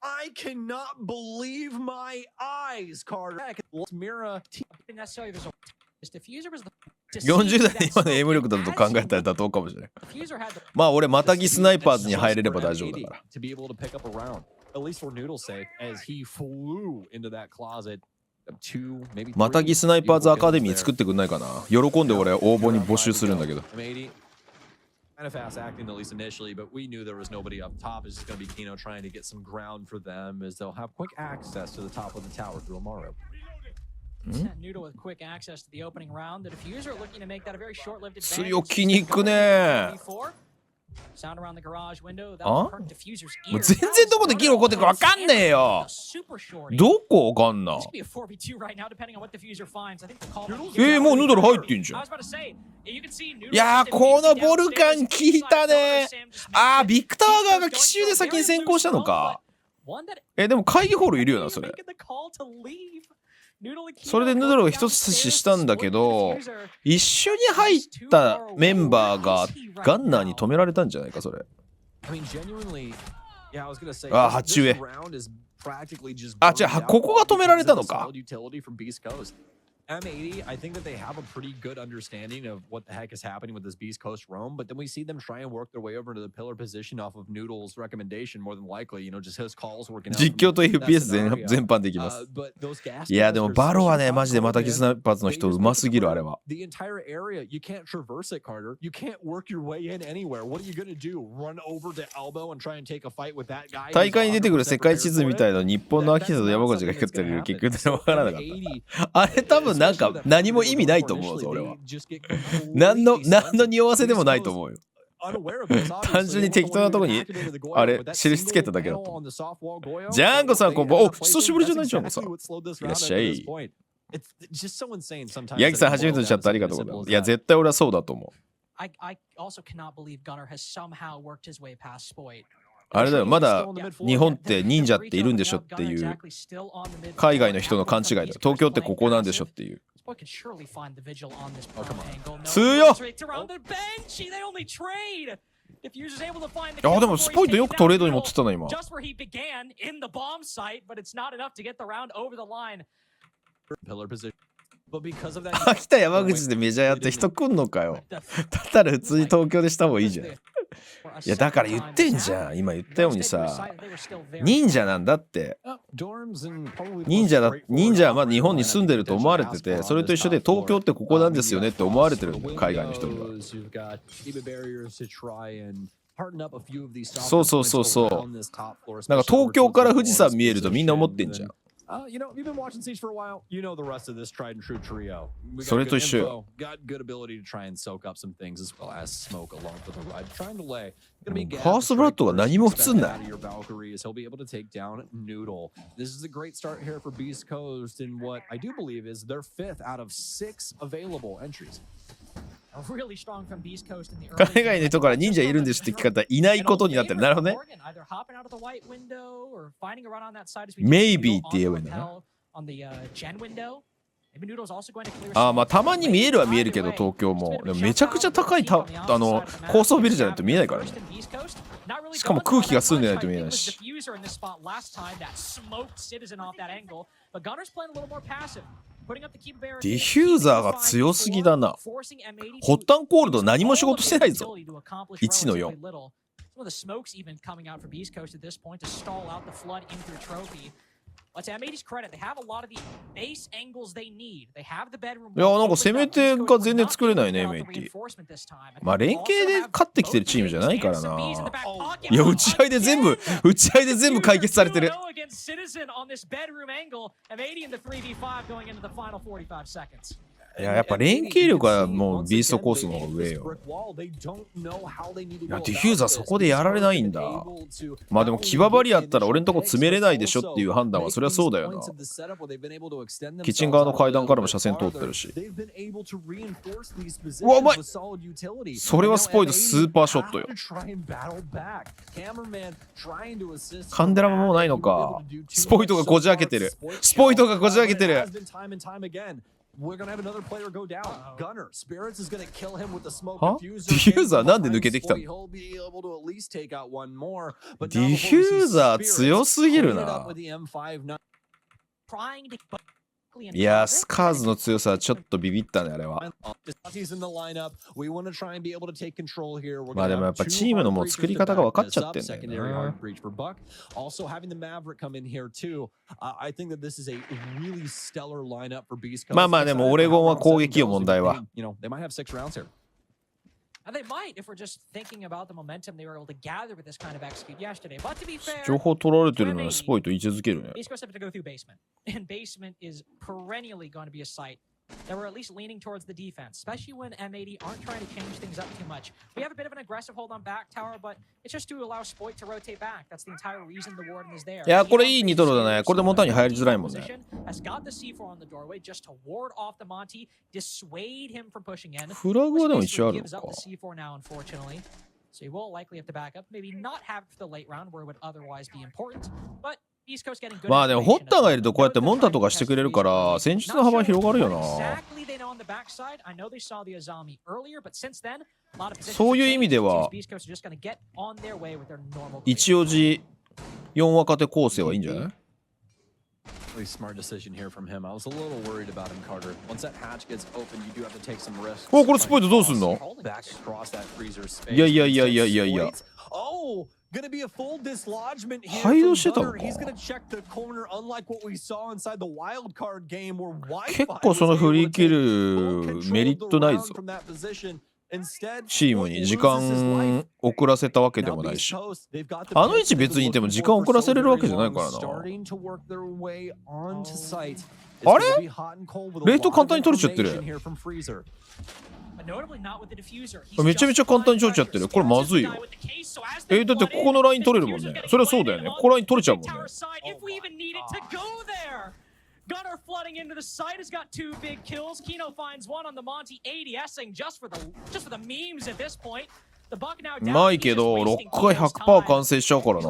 I cannot believe my eyes, Carter. 40代で今のエイム力だと考えたら妥当かもしれない。まあ俺またぎスナイパーズに入れれば大丈夫だから。またぎスナイパーズアカデミー作ってくんないかな。喜んで俺応募に募集するんだけど。Kind of fast acting, at least initially, but we knew there was nobody up top. It's just going to be Kino trying to get some ground for them as they'll have quick access to the top of the tower through Amaru. Noodle with quick access to the opening round. The diffuser looking to make that a very short-lived advantage. 強気に行くね。Sound around the garage window. あ？もう全然どこでキロ起こってるか分かんねえよ。どこわかんな。もうヌードル入ってんじゃん。いやー、このボルカン効いたね。あー、ビッグタワー側が奇襲で先に先行したのか。でも会議ホールいるよな、それ。それでヌードルが一つ刺ししたんだけど、一緒に入ったメンバーがガンナーに止められたんじゃないか、それ。あ、鉢上。あ、違う、ここが止められたのか。M80, I think that they have a pretty good understanding of what the heck is happening with this Beast Coast roam, but then we see them try and work their way over into the pillar position off of Noodle's recommendation, more than likely, just his calls working out. 実況と FPS 全般できます。いや、でもバロはね、マジでまたギスナイパーズの人うますぎる、あれは。The entire area, you can't traverse it, Carter. You can't work your way in anywhere. What are you gonna do? Run over to elbow and try and take a fight with that guy? 大会に出てくる世界地図みたいな日本の秋田と山口が光ってる結局で分からなかった。あれ多分なんか何も意味ないと思うぞ、俺は。何の匂わせでもないと思うよ。単純に適当なとこにあれ印つけただけだった。ジャンゴさんこんばんは。お、久しぶりじゃないジャンゴさん。いらっしゃい。ヤギさん初めてのチャットありがとうございます。いや絶対俺はそうだと思う。あれだよ、まだ日本って忍者っているんでしょっていう海外の人の勘違いだよ。東京ってここなんでしょっていう。強っ。あ、でもスポイトよくトレードに持ってたな今。秋田山口でメジャーやって人来んのかよ。だったら普通に東京でした方がいいじゃん。いやだから言ってんじゃん。今言ったようにさ、忍者なんだって。忍者はまだ日本に住んでると思われてて、それと一緒で東京ってここなんですよねって思われてるんだよ、海外の人には。そうそうそうそう。なんか東京から富士山見えるとみんな思ってんじゃん。You know, if you've been watching Siege for a while, you know the rest of this tried and true trio. We got それ good と一緒 info, よ。 got good ability to try and soak up some things as well as smoke along for the ride. Trying to lay. Gonna be ファーストブラッドが何も映んない。 out of your Valkyries. He'll be able to take down Noodle. This is a great start here for Beast Coast in what I do believe is their 5th out of 6 available entries. Really strong from Beast Coast in the 海外の人から忍者いるんですって聞き方いないことになってる。なるほどね。Either hopping out of the white window or finding a run on that side as we Maybe って言えばいいんだな。on the Gen window. Maybe Noodle's also going to clear ああ、まあたまに見えるは見えるけど、東京も。でもめちゃくちゃ高い高層ビルじゃないと見えないからね。しかも空気が澄んでないと見えないし。ディフューザーが強すぎだな。ホッタンコールド何も仕事してないぞ。1の4。Some of the smokes even coming out for Beast Coast at this point to stall out the flood into a trophy. But to M80's credit, they have a lot of the base angles they need. They have the bedroom. いや、なんか攻め手が全然作れないね、M80。まあ連携で勝ってきてるチームじゃないからな。いや、打ち合いで全部解決されてる。いや、やっぱ連携力はもうビーストコースの方が上よ。いや、ディフューザーそこでやられないんだ。まあでも牙張りやったら俺んとこ詰めれないでしょっていう判断はそりゃそうだよな。キッチン側の階段からも車線通ってるし。うわ、うまい。それはスポイトスーパーショットよ。カンデラももうないのか。スポイトがこじ開けてる。スポイトがこじ開けてる。We're gonna have another player go down. Gunner, Spirits is gonna kill him with the smoke は？ diffuser. ディフューザーなんで抜けてきたの？ He'll be able to at least take out one more. But ディフューザー強すぎるな。いや、スカーズの強さはちょっとビビったね、あれは。まあでもやっぱチームのもう作り方が分かっちゃってんだよな。まあまあでもオレゴンは攻撃よ、問題は。They might if we're just thinking about the momentum they were able to gather with this kind of execute yesterday. But to be fair, 情報取られてるのにスポイト位置づけるね。Beast Coast have to go through basement, and basement is perennially going to be a site that we're at least leaning towards the defense, especially when M80 aren't trying to change things up too much. We have a bit of an aggressive hold on back tower, but it's just to allow Spoit to rotate back. That's the entire reason the warden is there. いや、これいいニトロだね。これでモンターに入りづらいもんね。Has got the C4 on the doorway just to ward off the Monty, dissuade him from pushing in. フラグはでも一応あるの gives か。 up the C4 now, unfortunately. So he will likely have to back up. Maybe not have it for the late round where it would otherwise be important, butまあでもホッターがいるとこうやってモンタとかしてくれるから戦術の幅広がるよな。そういう意味では一応時4若手構成はいいんじゃない？ Really smart decision here from him. I was a little worried about him, Carter. Once that hatch gets open, you do have to take some risks. お、これスポイトどうすんの？ Back across that freezer space. いやいやいやいやいやいや。 Oh, gonna be a full dislodgement here. 配慮してたのか。 He's gonna check the corner, unlike what we saw inside the Wildcard game, where Wi-Fi 結構そのフリーキルメリットないぞ。チームに時間遅らせたわけでもないし、あの位置別にいても時間遅らせれるわけじゃないからな。あれ？レート簡単に取れちゃってる。めちゃめちゃ簡単に取れちゃってる。これまずいよ。だってここのライン取れるもんね。それはそうだよね。ここライン取れちゃうもんね。Gunner flooding into the site has got 2 big kills. Kino finds 1 on the Monty, ADSing just for the memes at this point. The buck now down. うまいけど6回 100% 完成しちゃうからな。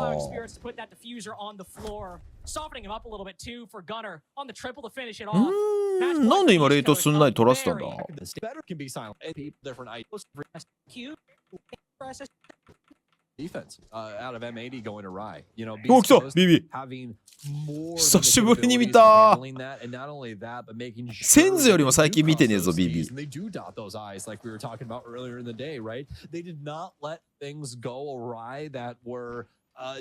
Put that diffuser on the floor, softening him up a little bit too for Gunner on the triple to finish it off. なんで今レートすんなり取らせたんだ。 Defense out of M80 going awry. You know, お、来た BB。 久しぶりに見た。センズよりも最近見てねえぞ BB。 They do dot those eyes like we were talking about earlier in the day, right? They did not let things go awry that were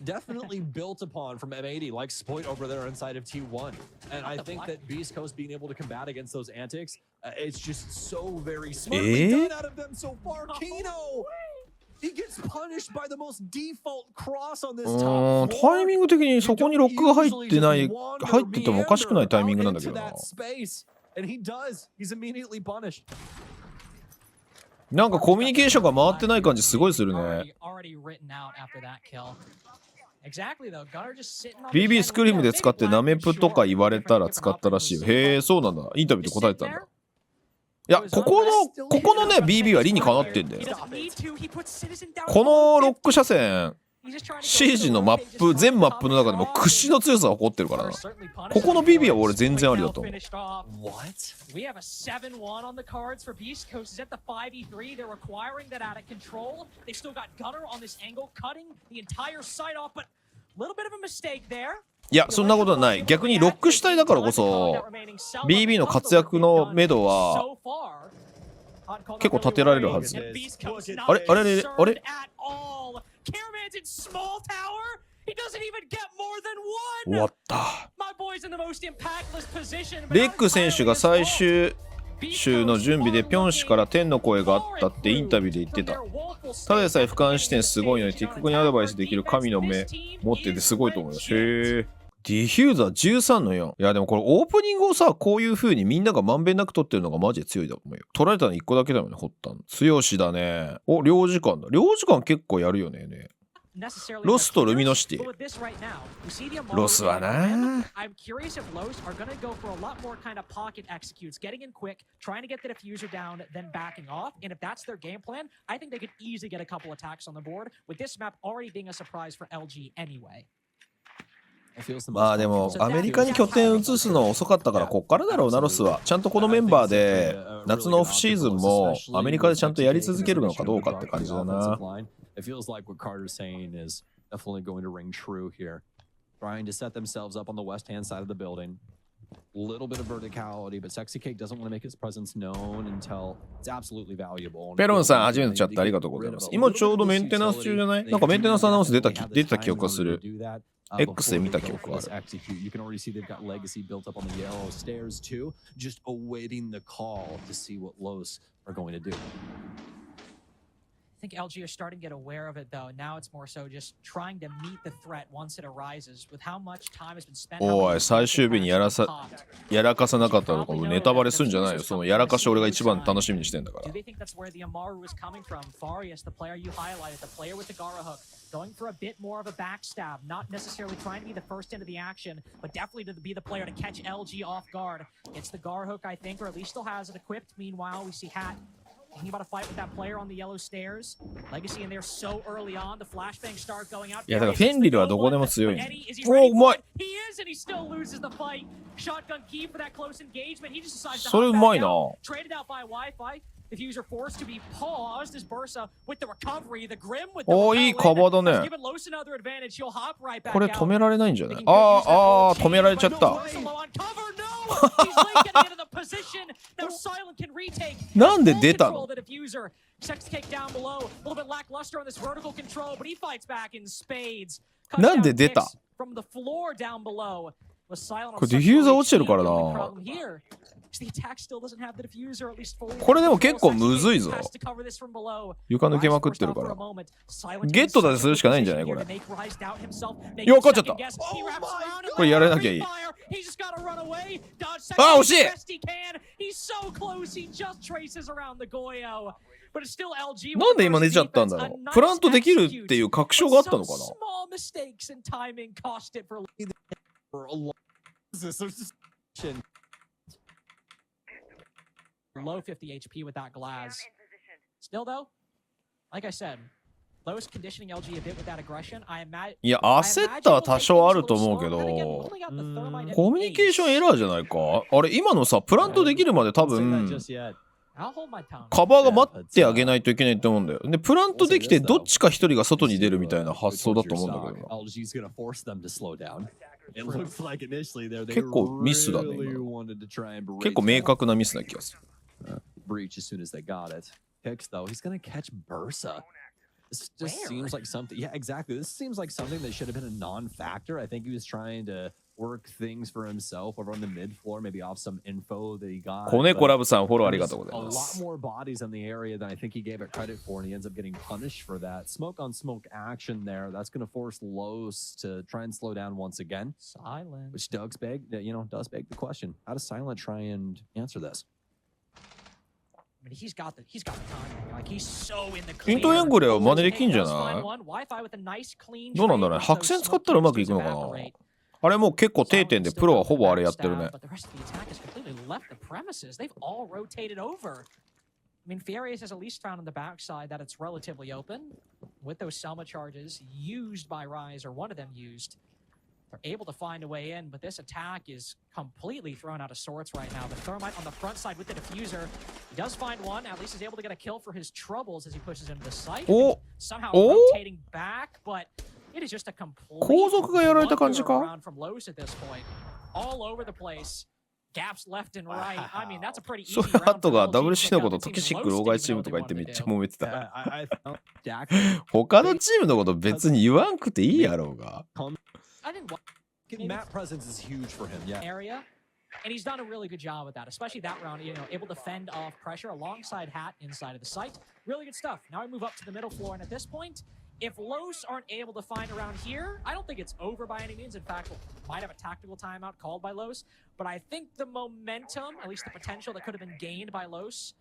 definitely built upon from M80, like Spoit over there inside of T1. And I think that Beast Coast being able to combat against those antics, it's just so very smartly done out of them so far. Kino! He gets punished by the most default cross on this タイミング的にそこにロックが入ってない、入っててもおかしくないタイミングなんだけどな。And he does. He's immediately punished. なんかコミュニケーションが回ってない感じすごいするね。BB スクリームで使ってナメプとか言われたら使ったらしいよ。へえ、そうなんだ。インタビューで答えてたんだ。いや、ここのね、BB は理にかなってんだよ。このロック車線、シージのマップ、全マップの中でも屈指の強さが起こってるからな。ここの BB は俺全然ありだと思う。We have a 7-1 on the cards for Beast Coast. Is at the 5v3. They're requiring that out of control. They've still got Gunner on this angle, cutting the entire side off, but a little bit of a mistake there. いや、そんなことはない。逆にロック主体だからこそ、BB の活躍の目処は結構立てられるはず。あれ終わった。レック選手が最終週の準備でピョン氏から天の声があったってインタビューで言ってた。ただでさえ俯瞰視点すごいのに的確にアドバイスできる神の目持っててすごいと思います。へー。ディフューザー13の4。いやでもこれオープニングをさ、こういう風にみんながまんべんなく撮ってるのがマジで強いだと思うよ。撮られたの1個だけだよね、掘ったの。強しだね。お、領事館だ。領事館結構やるよね。ロスとルミノシティ。ロスはな。I'm curious if Los are going to go for a lot more kind of pocket executes, getting in quick, trying to get the diffuser down, then backing off. And if that's their game plan, I think they could easily get a couple attacks on the board, with this map already being a surprise for LG anyway. まあでもアメリカに拠点移すの遅かったからこっからだろうな。ロスはちゃんとこのメンバーで夏のオフシーズンもアメリカでちゃんとやり続けるのかどうかって感じだな。It feels like what Carter's saying is definitely going to ring true here. Trying to set themselves up on the west-hand side of the building. Little bit of verticality, but Sexy Cake doesn't want to make his presence known until it's absolutely valuable. ペロンさん、初めてチャットありがとうございます。今ちょうどメンテナンス中じゃない？なんかメンテナンスアナウンス出た記憶がする。X で見た記憶がある。You can already see they've got legacy built up on the yellow stairs too, just awaiting the call to see what Los are going to do. I think LG are starting to get aware of it though. Now it's more so just trying to meet the threat once it arises with how much time has been spent. おい、最終日にやらかさなかったのかネタバレするんじゃないよ。そのやらかし俺が一番楽しみにしてんだから。Do they think that's where the Amaru is coming from? Farius, the player you highlighted, the player with the Gara hook, going for a bit more of a backstab, not necessarily trying to be the first into the action, but definitely to be the player to catch LG off guard. It's the Gara hook, I think, or at least still has it equipped. Meanwhile, we see Hat thinking about a fight with that player on the yellow stairs. Legacy in there so early on. The flashbang start going out. いやだからフェンリルはどこでも強いね。お、うまい。He is, and he still loses the fight. Shotgun key for that close engagement. He just decides to それうまいな。 traded out by Wi-Fi. Diffuser forced to be paused as Bursa with the recovery, the Grim with the お、いいカバーだね。これ止められないんじゃない？止められちゃった。なんで出たの？なんで出た？これディフューザー落ちてるからな。これでも結構むずいぞ。床抜けまくってるから。ゲットだけするしかないんじゃないこれ。いや、分かっちゃった。これやらなきゃいい。あ、惜しい。なんで今寝ちゃったんだろう。プラントできるっていう確証があったのかな。Low 50 HP with that glass. Still though, like I said, Lowe's conditioning LG a bit with that aggression. I imagine. いや、焦ったは多少あると思うけど、コミュニケーションエラーじゃないか。あれ、今のさ、プラントできるまで多分、カバーが待ってあげないといけないと思うんだよ。で、プラントできてどっちか一人が外に出るみたいな発想だと思うんだけどな。結構ミスだね。結構明確なミスな気がする。Breach as soon as they got it. Hicks though, he's gonna catch Bursa. This just seems like something. Yeah, exactly. This seems like something that should have been a non-factor. I think he was trying to work things for himself over on the mid floor, maybe off some info that he got. コネコラブさんフォローありがとうござい A ま lot す。 more bodies in the area than I think he gave it credit for, and he ends up getting punished for that. Smoke on smoke action there. That's going to force Los to try and slow down once again. Silent. Which does beg the question: how does Silent try and answer this? I mean, he's got the timing. Like he's so in the ヒン clear. トエングレは真似できんじゃ Does な find い？ one. Wi-Fi with a nice clean どうなんだろうね。 trade. 白線使ったらうまくいくのかな。 Evaporate. あれもう結構定点でプロはほぼあれやってるね。 But the rest of the attack has completely left the premises. They've all rotated over. I mean, Furious has at least found on the backside that it's relatively open. With those Selma charges used by Rise, or one of them used, they're able to find a way in, but this attack is completely thrown out of sorts right now. The Thermite on the front side with the diffuser. He does find one. At least he's able to get a kill for his troubles as he pushes into the site. Oh. Somehow Oh. rotating back, but it is just a complete 後続がやられた感じか？ around from Lowe's at this point. All over the place. Gaps left and right. I mean, that's a pretty easy それ round あと for が LG to WC pick のこ up. と It トキ seems シック Lowe's 老 didn't 害 even チーム know と what か they 言ってめっ wanted ちゃ to do. 揉めてた。 I Dak 他のチームのこと別に言わんくていいやろうが。 I think map presence is huge for him. Yeah. area, and he's done a really good job with that, especially that round, able to fend off pressure alongside Hat inside of the site. Really good stuff. Now we move up to the middle floor, and at this point, if Los aren't able to find around here, I don't think it's over by any means. In fact, we might have a tactical timeout called by Los, but I think the momentum, at least the potential that could have been gained by Los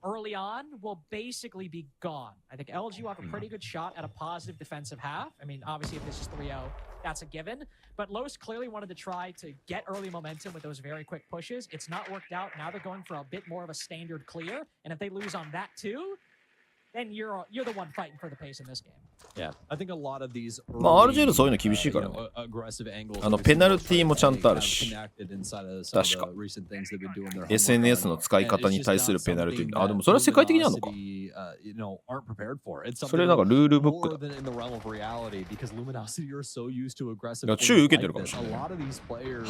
early on, will basically be gone. I think LG will have a pretty good shot at a positive defensive half. I mean, obviously, if this is 3-0, that's a given. But Los clearly wanted to try to get early momentum with those very quick pushes. It's not worked out. Now they're going for a bit more of a standard clear. And if they lose on that too, then you're the one fighting for the pace in this game. Yeah, I think a lot of these まあ RGL そういうの厳しいからね。 aggressive angles ペナルティもちゃんとあるし。 確か SNS の使い方に対するペナルティ。あ、でもそれは世界的にあるのか。それなんかルールブックだ。いや、注意受けてるかもしれない。ハ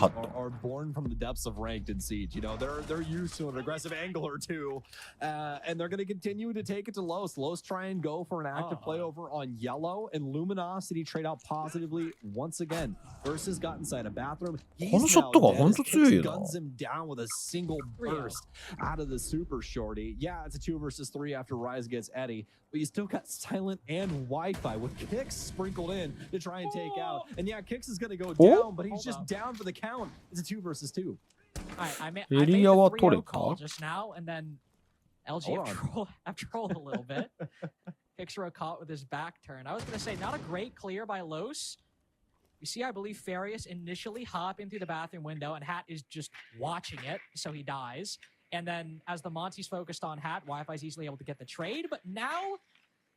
ット。 are born from the depths of ranked in Siege. They're used to an aggressive angle or two, and they're going to continue to take it to Los. Los try and go for an active play over on yellow, and Luminosity trade out positively once again. Versus got inside a bathroom. このショットが本当強いよな。 Guns him down with a single burst out of the super shorty. Yeah, it's a 2 versus 3 after Rise gets Eddie, but you still got Silent and Wi-Fi with Kicks sprinkled in to try and take out. And yeah, Kicks is going to go down, but he's just down for the count. It's a 2 versus 2. I made the 3-0 call just now, and then LG have trolled a little bit. Pixero caught with his back turn. I was going to say, not a great clear by Los. You see, I believe Farius initially hop in through the bathroom window, and Hat is just watching it, so he dies. And then as the Monty's focused on Hat, Wi-Fi's easily able to get the trade. But now,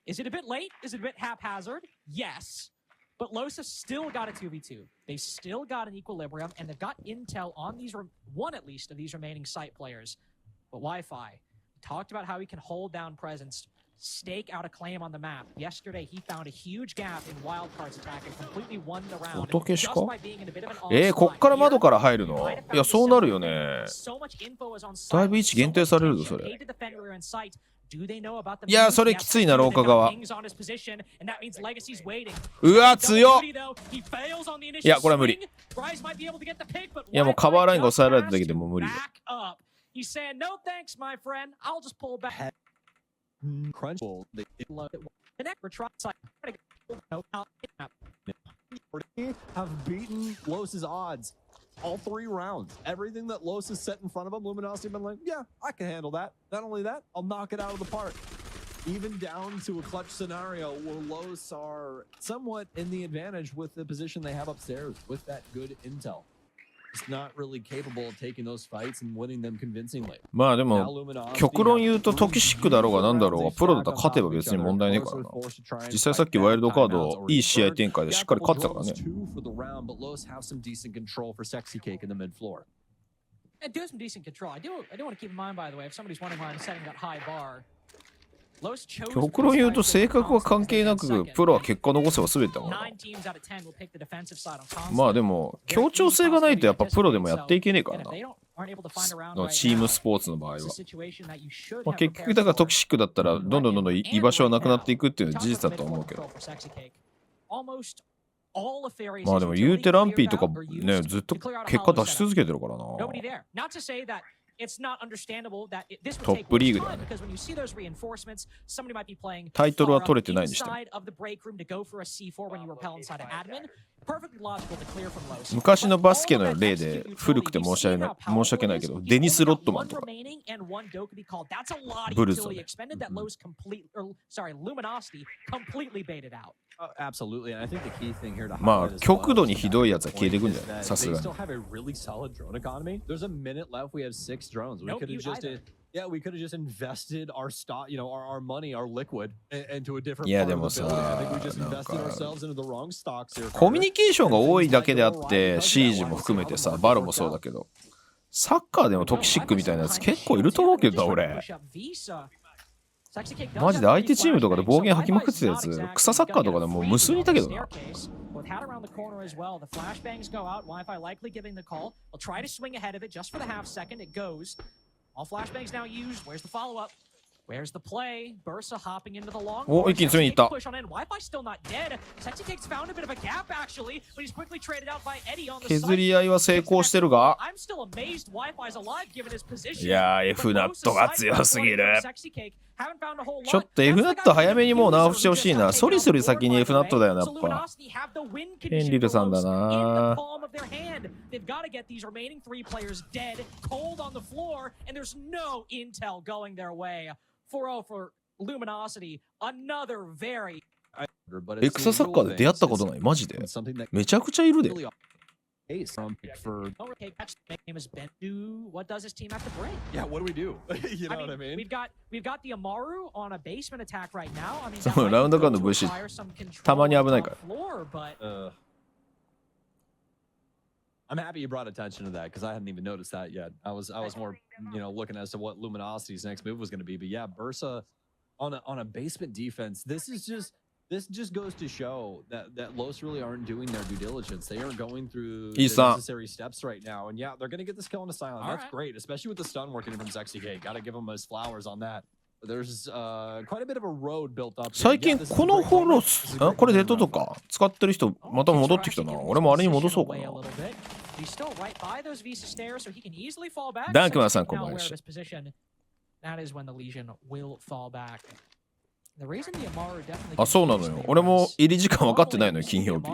is it a bit late? Is it a bit haphazard? Yes. But Los have still got a 2v2. They've still got an equilibrium, and they've got intel on these, one at least, of these remaining site players. But Wi-Fi talked about how he can hold down presence, stake out a claim on the map. Yesterday, he found a huge gap in Wildcard's attack and completely won the round. 音消し Just か？ by being in a bit of an onslaught こっから窓 here, から入るの？いや、そうなるよね。 so much info is on site, だいぶ位置限定されるぞ、そ so much れ。 tension. Hated the Fenrir in sight. Do they know about the いや、それきついな、廊下側。 Pings on his position, and that means Legacy's waiting. うわ、強っ！ He fails on the initial いや、これは無理。 Rise might be able to get the pick, but いや、もうカバーラインが抑えられただけでもう無理よ。 back up. He's saying, no thanks, my friend. I'll just pull back. Crunch. The next we're trying have beaten Los's odds all 3 rounds. Everything that Los has set in front of him, Luminosity have been like, yeah, I can handle that. Not only that, I'll knock it out of the park. Even down to a clutch scenario where Los are somewhat in the advantage with the position they have upstairs with that good intel. It's not really capable of taking those fights and winning them convincingly. まあでも、極論言うとトキシックだろうがなんだろうが、プロだったら勝てば別に問題ねえからな。実際さっきワイルドカード、いい試合展開でしっかり勝ってたからね。do have some decent control. I do want to keep in mind, by the way, if somebody's wondering why I'm setting that high bar. 極論言うと性格は関係なくプロは結果残せば全てだもんな。まあでも協調性がないとやっぱプロでもやっていけねえからな。チームスポーツの場合は。まあ、結局だからトキシックだったらどんどん居場所はなくなっていくっていうのは事実だと思うけど。まあでも言うてランピーとかね、ずっと結果出し続けてるからな。トップリーグだよね。タイトルは取れてないにしても。昔のバスケの例で古くて申し訳ないけど、デニス・ロットマンとかブルズをね。まあ極度にひどいやつは消えていくんじゃない、さすがに。いやでもさ、なんかコミュニケーションが多いだけであって、シージも含めてさ、バロもそうだけど、サッカーでもトキシックみたいなやつ結構いると思うけどな、俺。マジで相手チームとかで暴言吐きまくってたやつ、草サッカーとかでもう無数にいたけどな。お、一気に詰めに行った。削り合いは成功してるが、いやー F ナットが強すぎる。ちょっと F ナット早めにもうナーフしてほしいな。ソリソリ先に F ナットだよな、やっぱ。ヘンリルさんだな。草サッカーで出会ったことない、マジで。めちゃくちゃいるで。Yeah, what do we do? You know what I mean? We've got the Amaru on a basement attack right now. I mean, ラウンド間の VC たまに危ないから。I'm happy you brought attention to that because I hadn't even noticed that yet. I was more, looking as to what Luminosity's next move was going to be. But yeah, Bursa on a basement defense. This just goes to show that Los really aren't doing their due diligence. They aren't going through the necessary steps right now. And yeah, they're going to get this kill on a silent. That's great, especially with the stun working from Sexy K. Got to give him his flowers on that. There's quite a bit of a road built up. 最近このホロス、これデッドとか使ってる人また戻ってきたな。俺もあれに戻そうかな。ダンクマンさんこんばんは。あ、そうなのよ。俺も入り時間分かってないのよ、金曜日。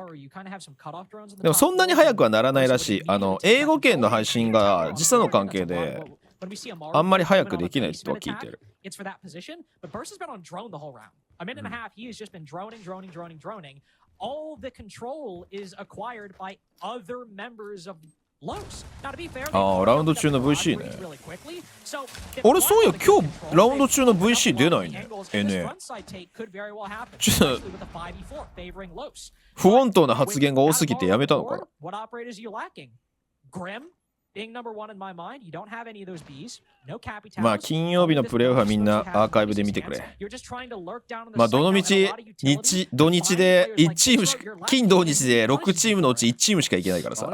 でもそんなに早くはならないらしい。英語圏の配信が時差の関係であんまり早くできないとは聞いてる。ああ、ラウンド中の VC ね。俺そういや今日ラウンド中の VC 出ないね。NA。ちょっと不穏当な発言が多すぎてやめたのかな。まあ金曜日のプレーオフはみんなアーカイブで見てくれ。まあどのみち土日で1チームしか、金土日で6チームのうち1チームしか行けないからさ。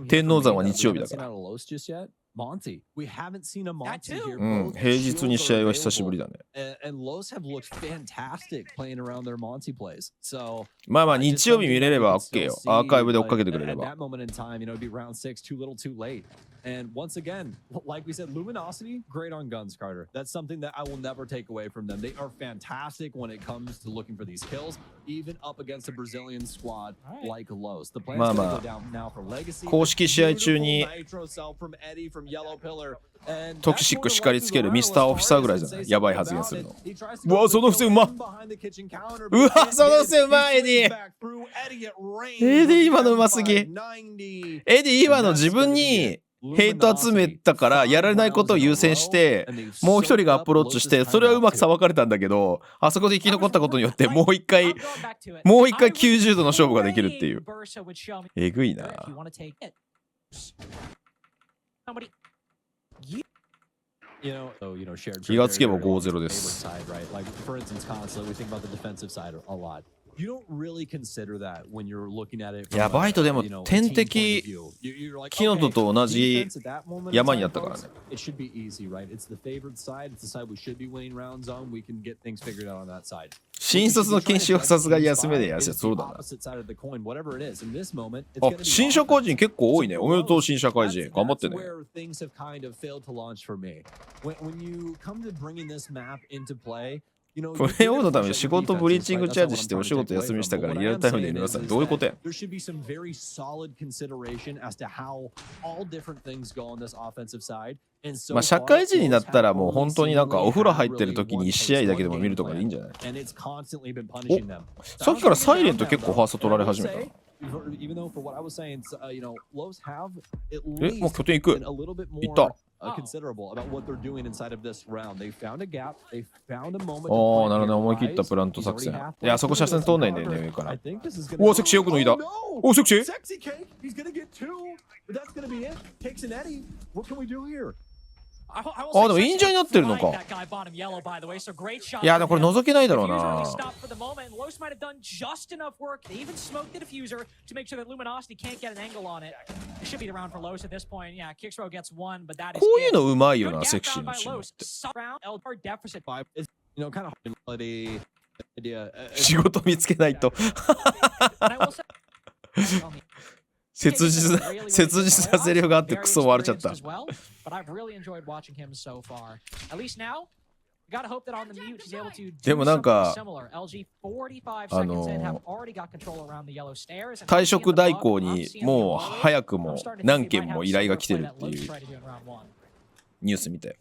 天王山は日曜日だから。うん、平日に試合は久しぶりだね。まあまあ日曜日見れれば OK よ。アーカイブで追っかけてくれれば。And once again, like we said, Luminosity, great on guns, Carter. That's something that I will never take away from them. They are fantastic when it comes to looking for these kills, even up against a Brazilian squad like Los. The plan's gonna go down now for Legacy. 公式試合中にトキシック叱りつけるミスターオフィサーぐらいじゃない。やばい発言するの。うわ、その伏せうまっ。うわ、その伏せうまい、エディ。エディ今のうますぎ。エディ今の自分にヘイト集めたからやられないことを優先してもう一人がアプローチしてそれはうまくさばかれたんだけど、あそこで生き残ったことによってもう一回90度の勝負ができるっていう。えぐいな。気がつけば 5-0 です。やばいとでも天敵キノトと同じ山にあったからね。新卒の研修はさすがに休めねえやつや、そうだな。あ、新社会人結構多いね。おめでとう、新社会人。頑張ってね。プレイオフのために仕事ブリーチングチャージしてお仕事休みしたからリアルタイムで皆さんどういうことや。まあ社会人になったらもう本当になんかお風呂入ってる時に1試合だけでも見るとかでいいんじゃない？お、さっきからサイレント結構ファースト取られ始めた。え、もう拠点行く。行った。ああ、なるほどね。思い切ったプラント作戦。いや、そこ写真通んないんだよね、上から。おお、セクシーよく脱いだ。おお、セクシー。あ、でもインジャーになってるのか。いや、でもこれ覗けないだろうな。こういうのうまいよな、セクシーのチームって。仕事見つけないと。切実なセリフがあってクソ割れちゃった。でもなんか退職代行にもう早くも何件も依頼が来てるっていうニュース見たよ。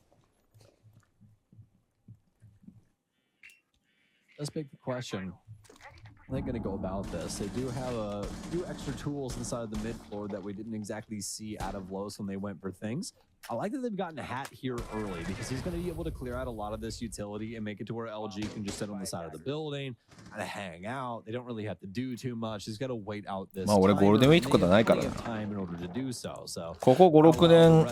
They're going to go about this. They do have a few extra tools inside of the mid floor that we didn't exactly see out of Los when they went for things. I like that they've gotten a hat here early because he's going to be able to clear out a lot of this utility and make it to where LG can just sit on the side of the building, kind of hang out. They don't really have to do too much. He's got to wait out this time. 俺ゴールデンウィークとかないからな。time in order to do so. So ここ5、6年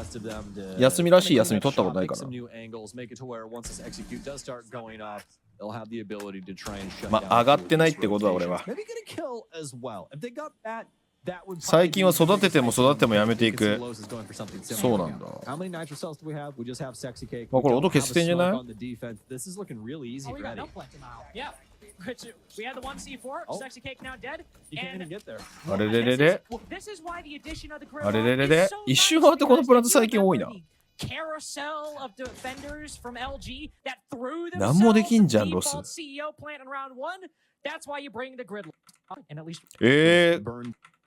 休みらしい休み取ったことないから。some new angles, make it to where once this execute does start going off, they'll have the ability to try and shut down. まあ上がってないってことだ俺は。Maybe get a kill as well. If they got that.最近は育てても育ててもやめていく。そうなんだ。まあこれ音消してんじゃない？あれれれれあれれれれ一周回ってこのプラント最近多いな。なんもできんじゃんロス。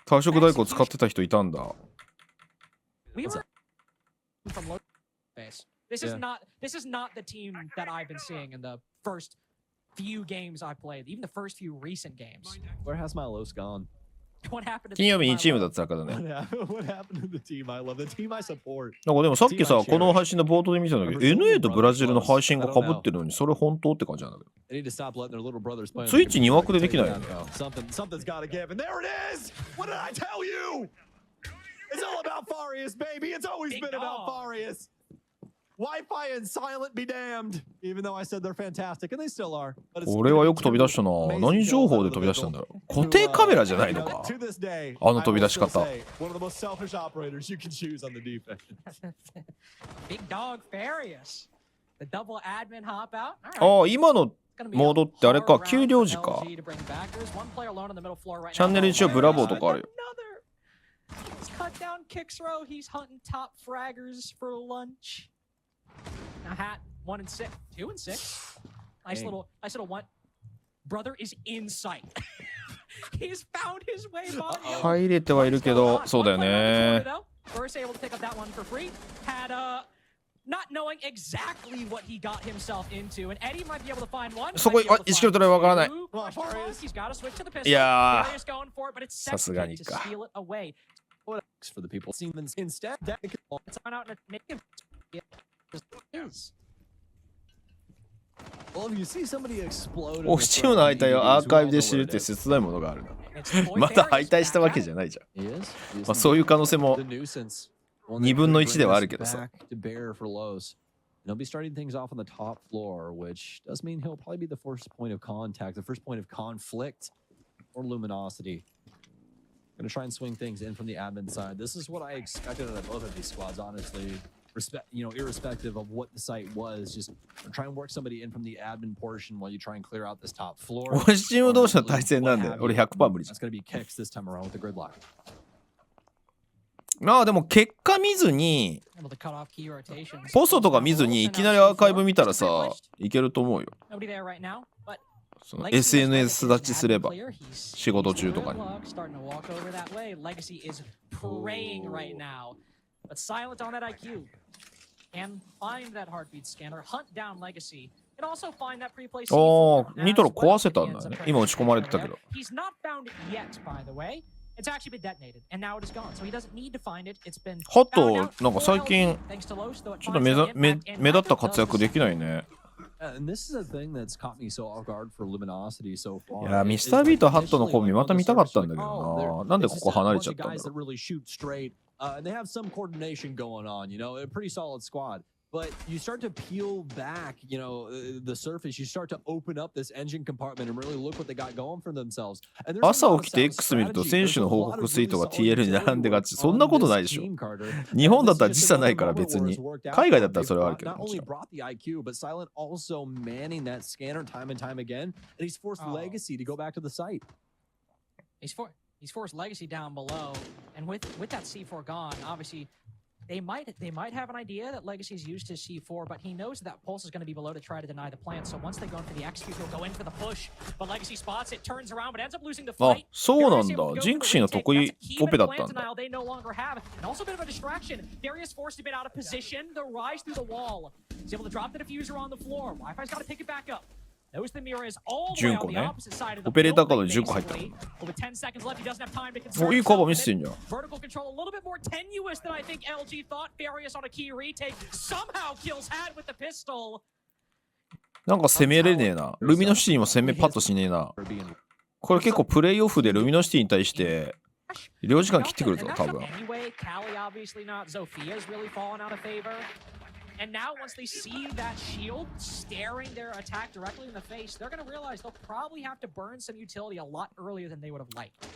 退職代行使ってた人いたんだ。This is not the team that I've been seeing in the first few games I played, even the first few recent games. Where has my Los gone? What happened to 金曜日2チームだったからね。What happened to the team I love? The team I support. なんかでもさっきさ、この配信の冒頭で見たんだけど、NA とブラジルの配信が被ってるのに、それ本当って感じなんだけど。ツイッチ2枠でできないよね。Something's gotta give, and there it is! What did I tell you? It's all about Farius, baby! It's always been about Farius! Wi-Fi and silent be damned! Even though I said they're fantastic, and they still are. 俺はよく飛び出したな。何情報で飛び出したんだろう。固定カメラじゃないのか。あの飛び出し方。One of the most selfish operators you can choose on the defense. Big dog Farius. The double admin hop out. ああ、今のモードってあれか、給料時か。チャンネル一応ブラボーとかあるよ。He's cut down kicks row. He's hunting top fraggers for lunch. Now hat 1 and 6, 2 and 6. Nice little one. Brother is in sight. He's found his way. 入れてはいるけど、そうだよね。First able to pick up that one for free. Had not knowing exactly what he got himself into, and Eddie might be able to find one. そこ、1キロ取れわからない。いやー、さすがにか。オフチームの敗退をアーカイブで知るって切ないものがあるな。まだ敗退したわけじゃないじゃん。まあそういう可能性も2分の1ではあるけどさ。He'll be starting things off on the top floor, which does mean he'll probably be the first point of contact, the first point of conflict for Luminosity. Gonna try and swing things in from the admin side. This is what I expected out of both of these squads, honestly. irrespective of what the site was, just try and work somebody in from the admin portion while you try and clear out this top floor. 俺チーム同士の対戦なんで、俺 100% 無理じゃん。That's going to be kicks this time around with the gridlock. まあでも結果見ずに、ポストとか見ずにいきなりアーカイブ見たらさ、いけると思うよ。その SNS 立ちすれば、仕事中とかに。おー、ニトロ壊せたんだね。今打ち込まれてたけど。ハット、なんか最近、ちょっと目立った活躍できないね。いや、ミスタービートハットのコンビまた見たかったんだけどな。なんでここ離れちゃったんだろう。They have some coordination going on, a pretty solid squad. But you start to peel back, the surface. You start to open up this engine compartment and really look what they got going for themselves. 朝起きて X 見ると選手の報告ツイートが TL に並んでがち。そんなことないでしょ。日本だったら時差ないから別に。海外だったらそれはあるけど。Not only brought the IQ, but Silent also manning that scanner time and time again, and he's forced Legacy to go back to the site. He's forced Legacy down below, and with that C4 gone, obviously. They might have an idea that Legacy's used his C4, but he knows that Pulse is going to be below to try to deny the plant. So once they go in for the execute, he'll go in for the push. But Legacy spots it, turns around, but ends up losing the fight. あ、そうなんだ。ジンクシーの得意オペだったんだ。They no longer have, and also a bit of a distraction. Darius forced a bit out of position. The rise through the wall. He's able to drop the diffuser on the floor. Wi-Fi's got to pick it back up. ジュンコね。オペレーターカードでジュンコ入ったの。お、いいカバー見せてんじゃん。なんか攻めれねえな。ルミノシティも攻めパッとしねえな。これ結構プレイオフでルミノシティに対して領時間切ってくるぞ、多分。And now, once they see that shield staring their attack directly in the face, they're going to realize they'll probably have to burn some utility a lot earlier than they would have liked.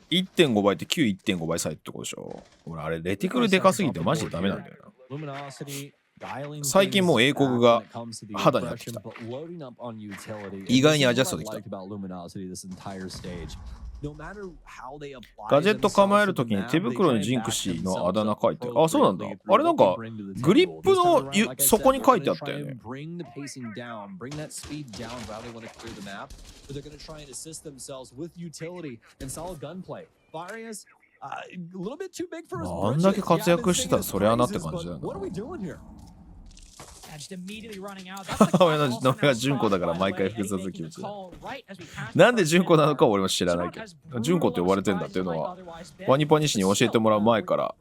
1.5 倍って旧 1.5 倍サイズってことでしょ。俺、あれ、レティクルでかすぎてマジでダメなんだよな。最近もう英国が肌になってきた。意外にアジャストできた。ガジェット構えるときに手袋にジンクシーのあだ名書いてあ、そうなんだ。あれなんかグリップの底に書いてあったよね。あんだけ活躍してたらそりゃなって感じだよな。俺の名前が純子だから毎回複雑気持ちだ。なんで純子なのか俺も知らないけど、純子って呼ばれてんだっていうのはワニパニシに教えてもらう前から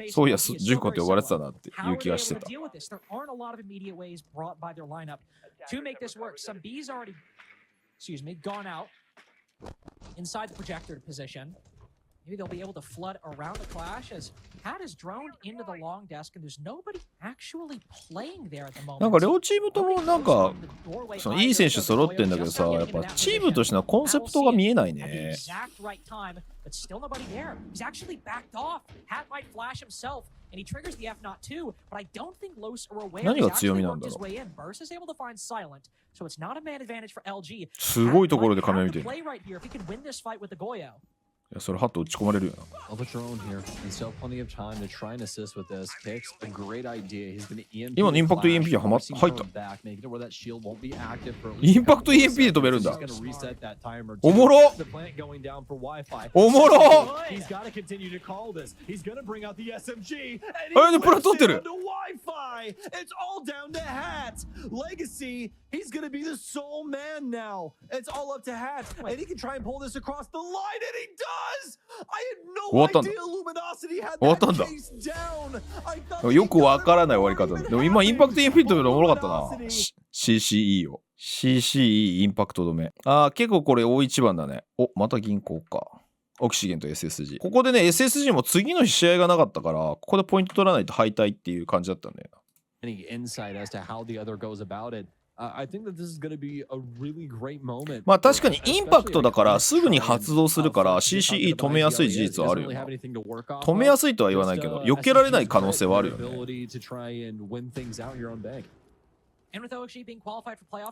そういや純子って呼ばれてたなっていう気がしてた。Maybe they'll be able to flood around the clash as Hat is droned into the long desk and there's nobody actually playing there at the moment. なんか両チームともなんかそのいい選手揃ってんだけどさ、やっぱチームとしてのコンセプトが見えないね。何が強みなんだろう。すごいところでカメラ見てる。いや、それハット打ち込まれるよな。今のインパクト EMP は入った。インパクト EMP で止めるんだ。おもろおもろえ、でプラ取ってる。He's gonna be the sole man now. It's all up to Hat, and he can try and pull this across the line, and he does. I had no idea Luminosity had that case down. よくわからない終わり方。でも今インパクトインフィットでおもろかったな。CCE を。CCE インパクト止め。ああ、結構これ大一番だね。お、また銀行か。オキシゲンと SSG。ここでね、SSG も次の試合がなかったから、ここでポイント取らないと敗退っていう感じだったんだよな。Any insight as to how the other goes about it? まあ確かにインパクトだからすぐに発動するから CCE 止めやすい事実はあるよな。止めやすいとは言わないけど避けられない可能性はあるよね。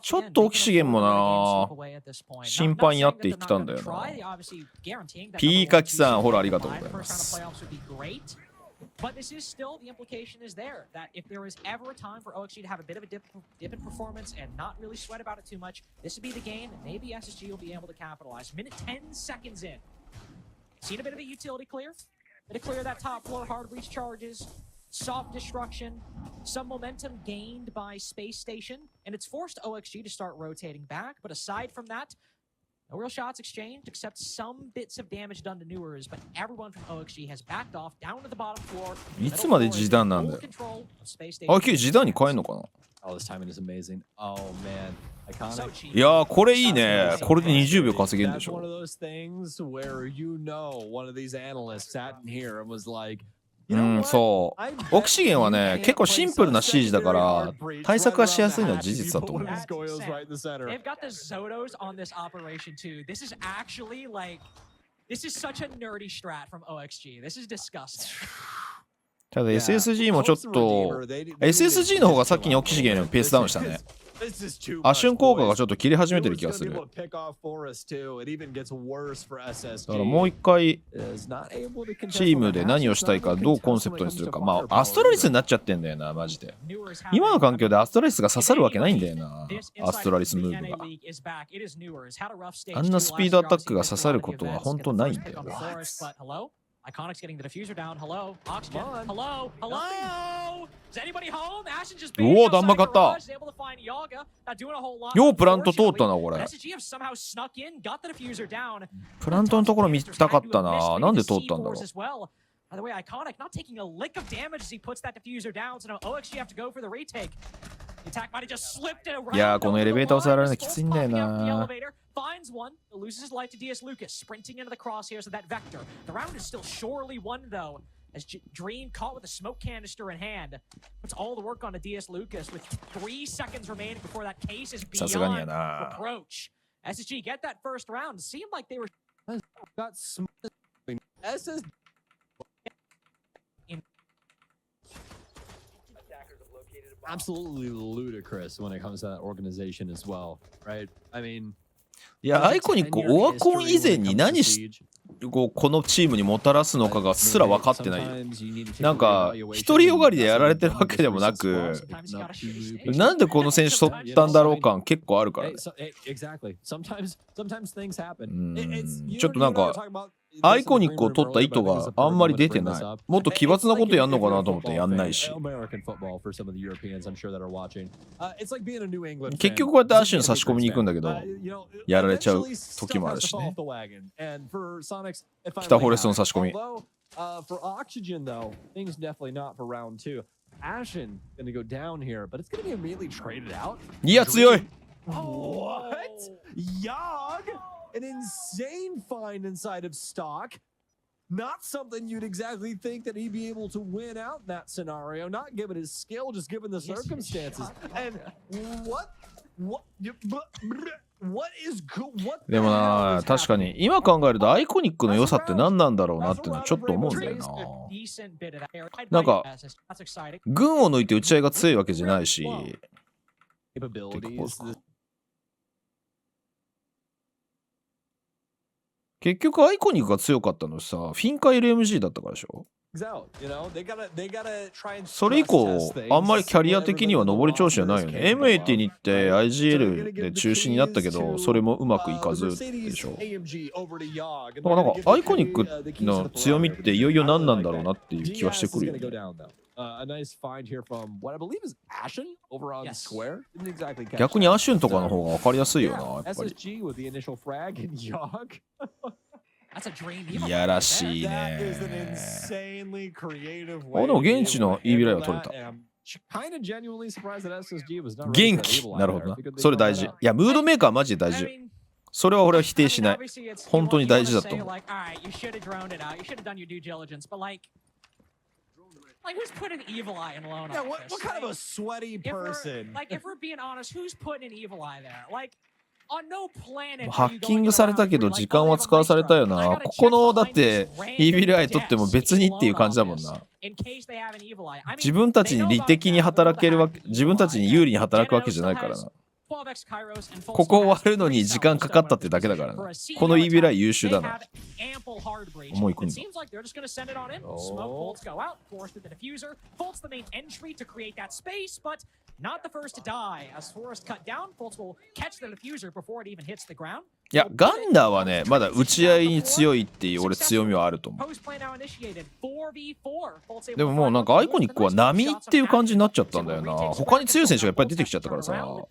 ちょっとオキシゲンもな心配になってきたんだよな。ピーカキさんほらありがとうございます。But this is still, the implication is there that if there is ever a time for OXG to have a bit of a dip in performance and not really sweat about it too much, this would be the game, and maybe SSG will be able to capitalize. Minute 10 seconds in. Seen a bit of a utility clear. Bit of clear that top floor, hard breach charges, soft destruction, some momentum gained by Space Station, and it's forced OXG to start rotating back. But aside from that, no real shots exchanged, except some bits of damage done to Newers, but everyone from OXG has backed off down to the bottom floor. いつまで時短なんだよ。あ、今日時短に変えんのかな。いやーこれいいね。これで20秒稼げるんでしょ。うん、そう。オキシゲンはね、結構シンプルな CG だから、対策がしやすいのは事実だと思う。They've got the Zotos on this operation too. This is actually like, this is such a nerdy strat from OXG. This is disgusting. ただ SSG もちょっと、SSG の方が先にオキシゲンのペースダウンしたね。アシュン効果がちょっと切れ始めてる気がする。だからもう一回チームで何をしたいかどうコンセプトにするか。まあアストラリスになっちゃってんだよなマジで。今の環境でアストラリスが刺さるわけないんだよな。アストラリスムーブがあんなスピードアタックが刺さることは本当ないんだよな。Iconics getting the diffuser down. Hello, oxygen. Hello, hello. Is anybody home? Ashen justおお、ダンマ勝った。ようプラント通ったなこれ。プラントのところ見たかったな。なんで通ったんだろう。By the way, Iconic not taking a lick of damage as he puts that diffuser down, so now OXG have to go for the retake. The attack might have just slipped it around. いやーこのエレベーターを抑えられるのきついんだよな。Finds one, loses his life to DS Lucas, sprinting into the crosshairs of that vector. The round is still surely won though, as Dream caught with a smoke canister in hand. Puts all the work on to DS Lucas with 3 seconds remaining before that case is beyond reproach. SSG get that first round. Seemed like they were got SS absolutely ludicrous when it comes to that organization as well, right? I mean, いや、アイコニックオワコン以前に何このチームにもたらすのかがすら分かってないよ。なんか独りよがりでやられてるわけでもなく、なんでこの選手取ったんだろう感結構あるからね。ちょっとなんかアイコニックを取った意図があんまり出てない。もっと奇抜なことやんのかなと思ってやんないし。結局こうやってアッシュに差し込みに行くんだけど、やられちゃう時もあるしね。北フォレストの差し込み。いや強い。An insane find inside of stock. Not something you'd exactly think that he'd be able to win out in that scenario, not given his skill, just given the circumstances. And what is good? でもな、確かに今考えるとアイコニックの良さって何なんだろうなってのはちょっと思うんだよな。なんか群を抜いて打ち合いが強いわけじゃないし。結局アイコニックが強かったのさ、フィンカ LMG だったからでしょ。それ以降あんまりキャリア的には上り調子じゃないよね。M80 に行って IGL で中心になったけど、それもうまくいかずでしょ。だからなんかアイコニックの強みっていよいよ何なんだろうなっていう気はしてくるよね。逆にアシュンとかの方が分かりやすいよな、やっぱり。いやらしいね。あ、でも現地の EV ライは取れた。元気。なるほどな。それ大事。いや、ムードメーカーマジで大事。それは俺は否定しない。本当に大事だと思う。Like, who's putting evil eye in Lone? Yeah, what kind of a sweaty person? If we're being honest, who's putting an evil eye there? Like, on no planet. ハッキングされたけど時間は使わされたよな。ここのだってイービルアイ取っても別にっていう感じだもんな。自分たちに利的に働けるわけ、自分たちに有利に働くわけじゃないからな。ここ終わるのに時間かかったってだけだからな。このイービルアイ優秀だな。思い込んだ。Not the first to die. As Forrest cut down, Fultz will catch the diffuser before it even hits the ground. いや、ガンダーはね、まだ打ち合いに強いっていう俺強みはあると思う。でももうなんかアイコニックは波っていう感じになっちゃったんだよな。他に強い選手がいっぱい出てきちゃったからさ。よ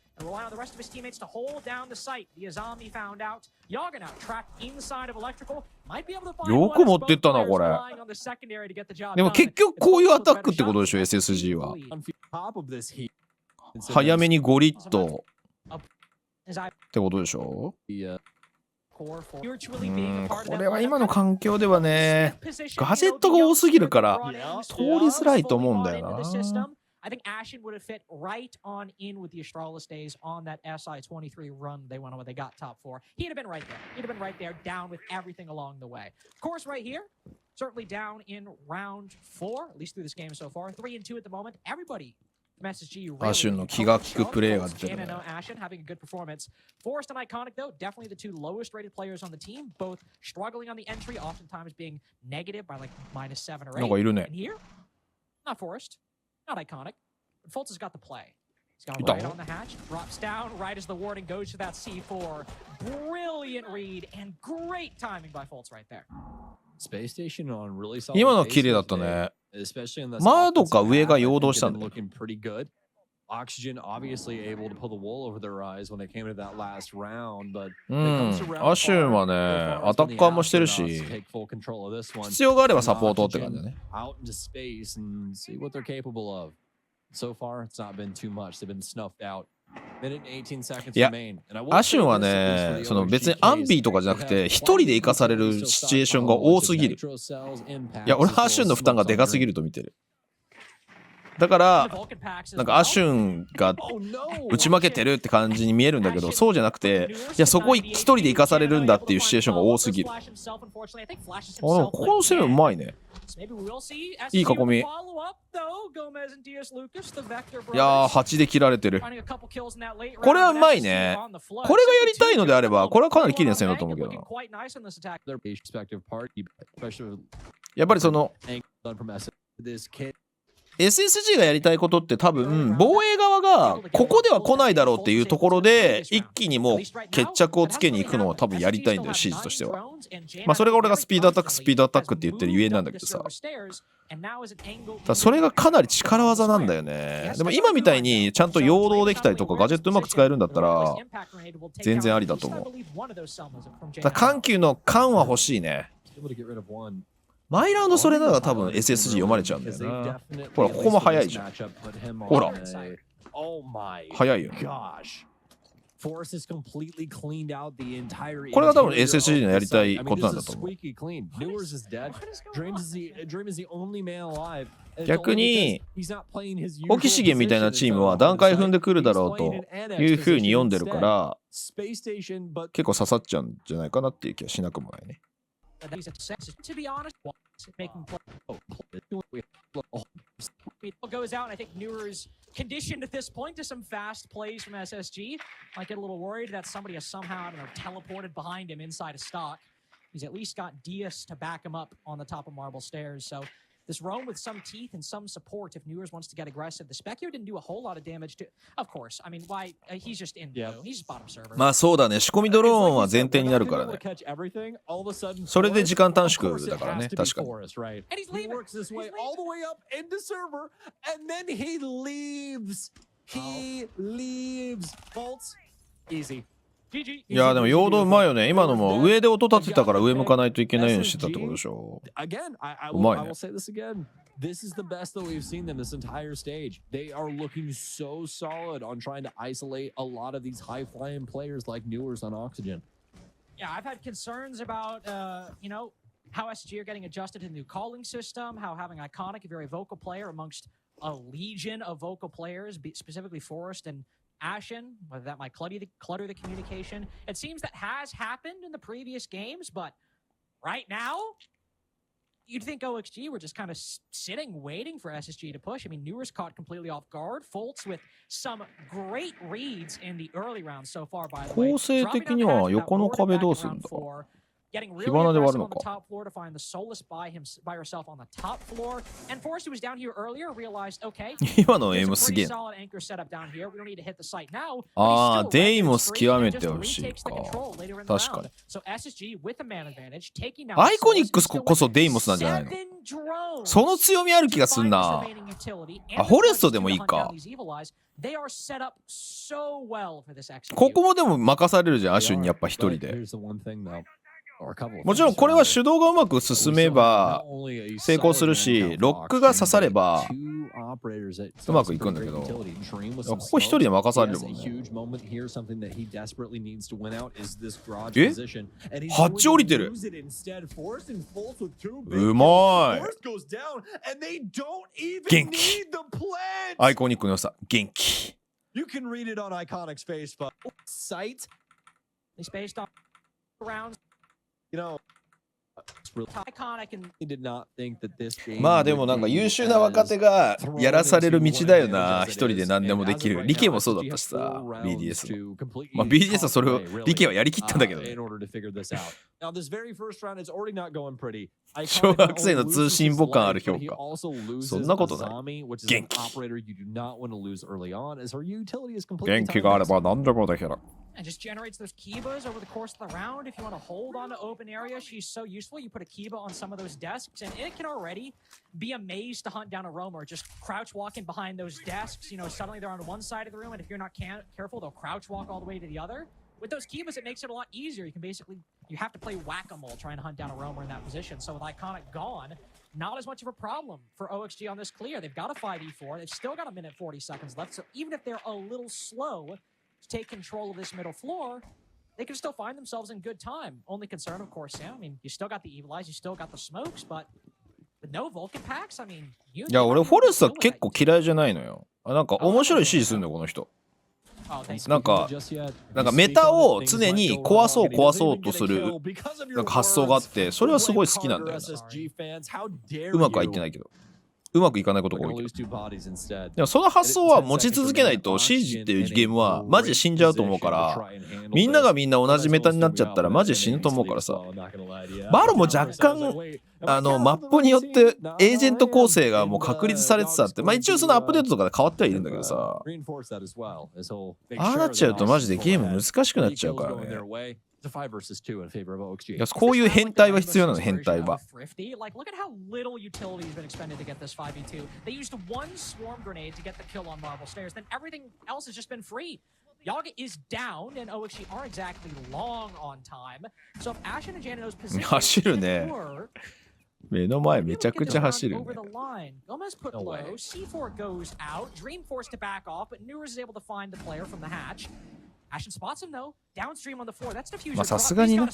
く持ってったな、これ。でも結局こういうアタックってことでしょ、SSG は。早めに5リットってことでしょ。これは今の環境ではね、ガジェットが多すぎるから通りづらいと思うんだよな。I think Ashen would have fit right on in with the Astralis days on that SI23 run they went on when they got top 4. He'd have been right there. He'd have been right there, down with everything along the way. Of course, right here, certainly down in round 4, at least through this game so far. 3 and 2 at the moment. Everybody from SSG really アシュンの気が利くプレーが出てるね。Ashen having a good performance. Forrest and Iconic, though, definitely the two lowest rated players on the team, both struggling on the entry, oftentimes being negative by like -7 or なんかいるね。 And here, not Forrest. Not Iconic. But Fultz has got the play. He's got right on the hatch, drops down right as the warning goes to that C4. Brilliant read and great timing by Fultz right there. Space station on really solid. 今の綺麗だったね。 Especially in the 窓か上が陽動したんだよ。 looking pretty good. Oxygen obviously able to pull the wool over their eyes when they came into that last round, but アシュンはね、アタッカーもしてるし、必要があればサポートって感じだね。 Out into space and see what they're capable of. So far, it's not been too much. They've been snuffed out. Minute and 18 seconds remain. アシュンはね、その別にアンビーとかじゃなくて、一人で生かされるシチュエーションが多すぎる。いや、俺はアシュンの負担がでかすぎると見てる。だから、なんかアシュンが打ち負けてるって感じに見えるんだけど、そうじゃなくて、いや、そこ一人で生かされるんだっていうシチュエーションが多すぎる。ここの攻めうまいね。いい囲み。いやー、8で切られてる。これはうまいね。これがやりたいのであれば、これはかなり綺麗な攻めだと思うけどな。やっぱりその、SSG がやりたいことって多分防衛側がここでは来ないだろうっていうところで一気にもう決着をつけに行くのは多分やりたいんだよ、シーズとしては。まあそれが俺がスピードアタックって言ってるゆえなんだけどさ、それがかなり力技なんだよね。でも今みたいにちゃんと陽動できたりとかガジェットうまく使えるんだったら全然ありだと思う。だ緩急の緩は欲しいね。マイラウンドそれなら多分 SSG 読まれちゃうんだよな。ほら、ここも早いじゃん。ほら。早いよね。これが多分 SSG のやりたいことなんだと思う。逆に、オキシゲンみたいなチームは段階踏んでくるだろうというふうに読んでるから、結構刺さっちゃうんじゃないかなっていう気はしなくもないね。To be honest, making goes out, and I think Newer's conditioned at this point to some fast plays from SSG. Might get a little worried that somebody has somehow, I don't know, teleported behind him inside a stock. He's at least got Diaz to back him up on the top of marble stairs. So this roam with some teeth and some support if Newers wants to get aggressive. The spec here didn't do a whole lot of damage to. Of course, I mean, why? He's just in blue. He's just bottom server. まあそうだね。仕込みドローンは前提になるからね。それで時間短縮だからね。確かに。And he's leaving. Works this way all the way up into server, and then he leaves. He leaves. Fultz, easy. いやでも陽動うまいよね。今のも上で音立てたから上向かないといけないようにしてたってことでしょ。うまいね。This is the best that we've seen them this entire stage. They are looking so solid on trying to isolate a lot of these high-flying players like Newers on Oxygen. Yeah, I've had concerns about, how SSG are getting adjusted to the new calling system, how having Iconic, a very vocal player amongst a legion of vocal players, specifically Forrest and Ashen, whether that might clutter the communication. It seems that has happened in the previous games, but right now, you'd think OXG were just kind of sitting, waiting for SSG to push. I mean, Newer's caught completely off guard. Fultz with some great reads in the early rounds so far, by the way. 構成的には横の壁どうするんだ。 Getting really 火花で割る aggressive の on the か。 top floor to find the Solus by herself on the top floor. And Forrest, who was down here earlier, realized, okay, 今のエイ there's ム a すげ pretty えな。 solid anchor setup down here. We don't need to hit the site now. ああ、 But he's still デイモ right ス there 極め and て just ほしい retakes the か。 control later in the 確か round. に。 So SSG with a man advantage, taking down アイコニッ Solus, ク who's ス still こそ with デイモスなんじゃないの？ 7 drones. その強みある気がすん To find な。 this remaining utility あ、 and フォ the レスト budget でもいい to hunt か。 down these evil eyes. They are set up so well for this execute. ここもでも任されるじゃん、アシュンにやっぱ一人で。 Here's the one thing though. もちろんこれは手動がうまく進めば成功するし、ロックが刺さればうまくいくんだけど、ここ一人で任されるもんね。え？ハッチ降りてる。うまい。元気。アイコニックの良さ、元気。You can read it on Iconic's face, but sight. They spaced on rounds. You know, Iconic and まあでもなんか優秀な若手がやらされる道だよな。一人で何でもできる。リケもそうだったしさ、BDS の。まあ BDS はそれをリケはやりきったんだけどね。小学生の通信簿感ある評価。そんなことない。元気。元気があれば何でもできる。And just generates those Kibas over the course of the round. If you want to hold on to open area, she's so useful. You put a Kiba on some of those desks, and it can already be a maze to hunt down a roamer. Just crouch walking behind those desks. You know, suddenly they're on one side of the room, and if you're not careful, they'll crouch walk all the way to the other. With those Kibas, it makes it a lot easier. You have to play whack-a-mole trying to hunt down a roamer in that position. So with Iconic gone, not as much of a problem for OXG on this clear. They've got a 5v4. They've still got a minute 40 seconds left. So even if they're a little slow to take control of this middle floor, they can still find themselves in good time. Only concern, of course, Sam. I mean, you still got the Evil Eyes, you still got the smokes, but with no Vulcan packs, I mean, いや、俺フォレストは結構嫌いじゃないのよ。なんか面白い指示するのよ、この人。なんかメタを常に壊そうとするなんか発想があって、それはすごい好きなんだよな。うまくはいってないけど。うまくいかないことが多いけど。でもその発想は持ち続けないと、シージっていうゲームはマジで死んじゃうと思うから、みんながみんな同じメタになっちゃったらマジで死ぬと思うからさ。バロも若干マップによってエージェント構成がもう確立されてたって、まあ一応そのアップデートとかで変わってはいるんだけどさ、ああなっちゃうとマジでゲーム難しくなっちゃうからね。こういう変態は必要なの、変態は。Like, look at how little utility has been expended to get this 5v2. They used one swarm grenade to get the kill on Marble Stairs. Then everything else has just been free. Yaga is down, and OXG aren't exactly long on time. So if Ashen and Janino's position 走るね。目の前めちゃくちゃ走るね。Gomez put low. C4 goes out. Dream forced to back off, but Newers is able to find the player from the hatch. Ashen spots him though. Downstream on the floor. That's diffuser. まあさすがにな。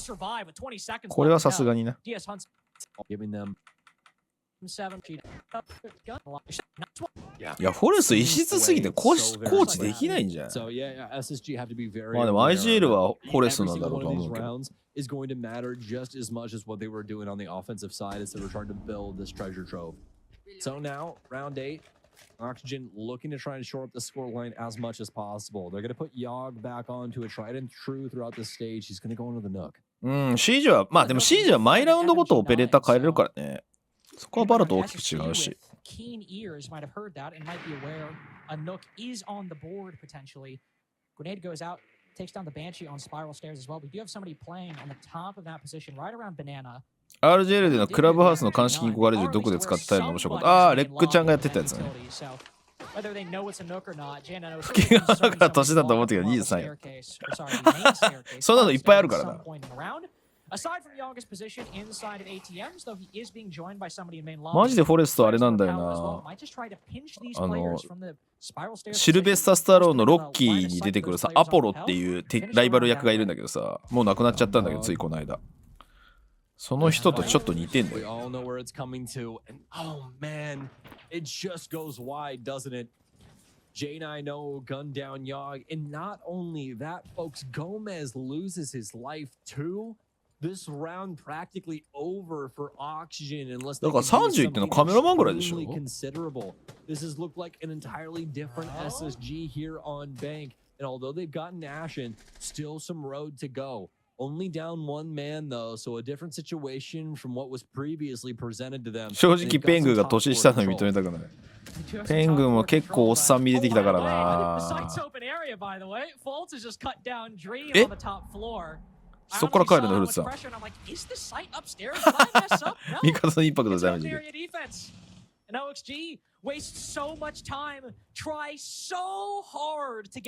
これはさすがにな。DS hunts. Giving them 7. いや、フォレスト異質すぎてコーチできないんじゃない？まあでも IGL はフォレストなんだろうと思うけど。is going to matter just as much as what they were doing on the offensive side as they were trying to build this treasure trove. So now, round 8, Oxygen looking to try and shore up the scoreline as much as possible. They're going to put Yogg back onto a tried and true throughout the stage. He's going to go into the Nook. シージは、まあでもシージは毎ラウンドごとオペレーター変えれるからね。そこはバロと大きく違うし。Keen ears might have heard that and might be aware a Nook is on the board potentially. Grenade goes out. Takes down the Banshee on spiral stairs as well. We do have somebody playing on the top of that position right around Banana. RGL でのクラブハウスの鑑識に憧れるどこで使ったの面白かった。ああ、レックちゃんがやってたやつね。吹きがだから年だと思ったけど23よ。そんなのいっぱいあるからな。マジでフォレストあれなんだよな。シルベスタ・スタローンのロッキーに出てくるさ、アポロっていうライバル役がいるんだけどさ、もう亡くなっちゃったんだけど、ついこの間。その人とちょっと似てんだ We よ。 all know where it's coming to, and oh man, it just goes wide, doesn't it? J9O gunned down Yogg, and not only that, folks, Gomez loses his life too. This round practically over for Oxygen unless they だから can do 30っての something カメラマンぐらいでしょ。 extremely considerable. This has looked like an entirely different SSG here on Bank, and although they've gotten Ashen, still some road to go. Only down one man though, so a different situation from what was previously presented to them. 正直ペングが年下のに認めたくない。ペングも結構おっさん見出てきたからな。え、そこから帰るのフルーツさん。味方のインパクトダメージ。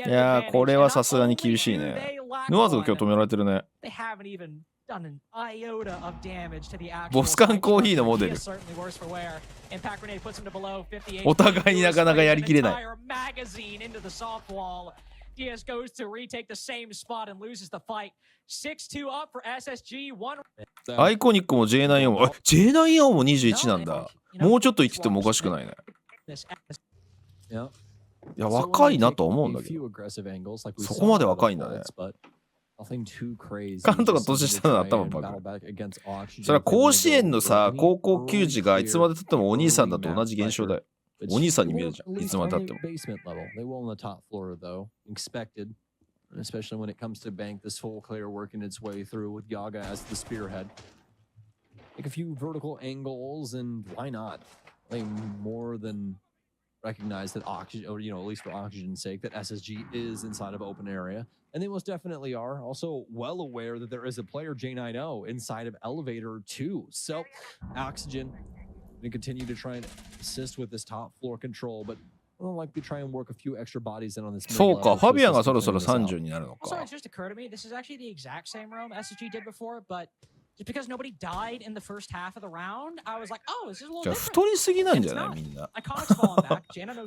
いやー、これはさすがに厳しいね。ヌアーズが今日止められてるね。ボスカンコーヒーのモデル。お互いになかなかやりきれない。DS goes to retake the same spot and loses the fight. 6-2 up for SSG. アイコニックも J9O も、J9O も21なんだ。もうちょっと生きてもおかしくないね。いや、若いなと思うんだけど。そこまで若いんだね。カントが年下の頭バカ。それは甲子園のさ、高校球児がいつまでたってもお兄さんだと同じ現象だよ。お兄さんに見えるじゃん。いつまでたっても。Especially when it comes to Bank, this whole clear working its way through with Yaga as the spearhead. Like a few vertical angles, and why not? They more than recognize that Oxygen, or at least for Oxygen's sake, that SSG is inside of an open area. And they most definitely are. Also well aware that there is a player, J9O, inside of Elevator too. So Oxygen going to continue to try and assist with this top floor control, but like to try and work a few extra bodies in on this. そうか、ファビアンがそろそろ30になるのか。Also, it just occurred to me, this is actually the exact same room SSG did before, but just because nobody died in the first half of the round, I was like, oh, this is a little different. じゃあ太りすぎなんじゃないみんな。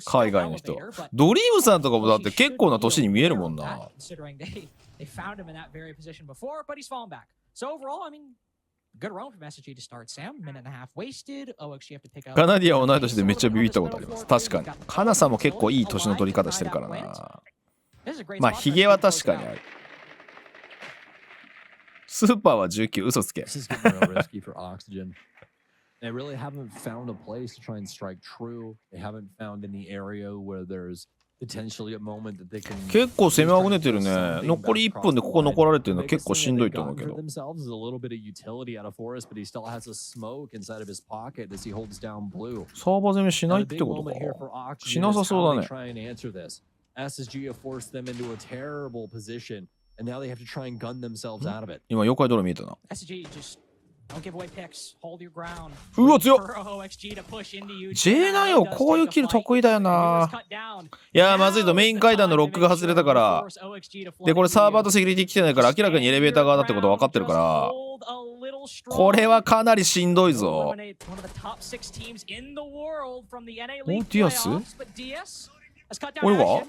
海外の人。ドリームさんとかもだって結構な年に見えるもんな。Considering they found him in that very position before, but he's fallen back. So overall, I mean, good round from SSG to start. Sam, minute and a half wasted. OXG have to pick up. カナディアン同い年でめっちゃビビったことあります。確かに。カナさんも結構いい年の取り方してるからな。まあ、ヒゲは確かにある。スーパーは19、嘘つけ。They really haven't found a place to try and strike true. They haven't found any area where there's potentially a moment that they can. 結構攻めあぐねてるね。残り1分でここ残られてるの結構しんどいと思うけど。Themselves is a little bit of utility out of Forest, but he still has a smoke inside of his pocket as he holds down blue. サーバー攻めしないってことか。しなさそうだね。SSG have forced them into a terrible position, and now they have to try and gun themselves out of it. 今妖怪ドロ見えたな。SSG just don't give away picks. Hold your ground. うわ強っ。J9 をこういうキル得意だよな。いやーまずいとメイン階段のロックが外れたから。でこれサーバーとセキュリティ来てないから明らかにエレベーター側だってこと分かってるから。これはかなりしんどいぞ。おディアス？おいわ。いや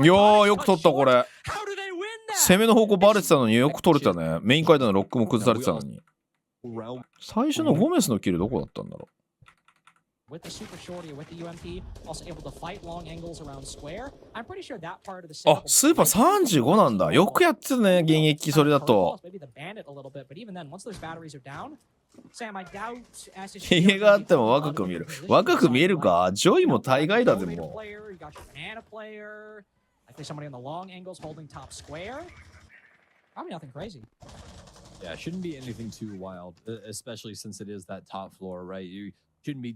ーよく取ったこれ。攻めの方向バレてたのによく取れたね。メイン階段のロックも崩されてたのに。最初のゴメスのキルどこだったんだろう。With the super shorty, with the UMP, also able to fight long angles around square. I'm pretty sure that part of the setup. あ、スーパー35なんだ。よくやってたね、現役それだと。ヒゲがあっても若く見える。若く見えるか？ジョイも大概だぜもう。Yeah, it shouldn't be anything too wild, especially since it is that top floor, right? You shouldn't be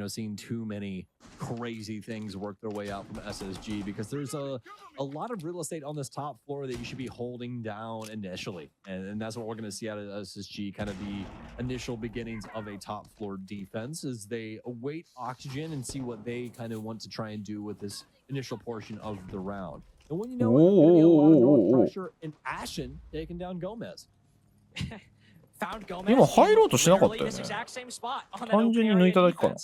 seeing too many crazy things work their way out from SSG because there's a lot of real estate on this top floor that you should be holding down initially. And that's what we're going to see out of SSG, kind of the initial beginnings of a top floor defense as they await Oxygen and see what they kind of want to try and do with this initial portion of the round. And when you know it's going to be a lot of north pressure and Ashen taking down Gomez. 今入ろうとしなかったよね。単純に抜いただけかな。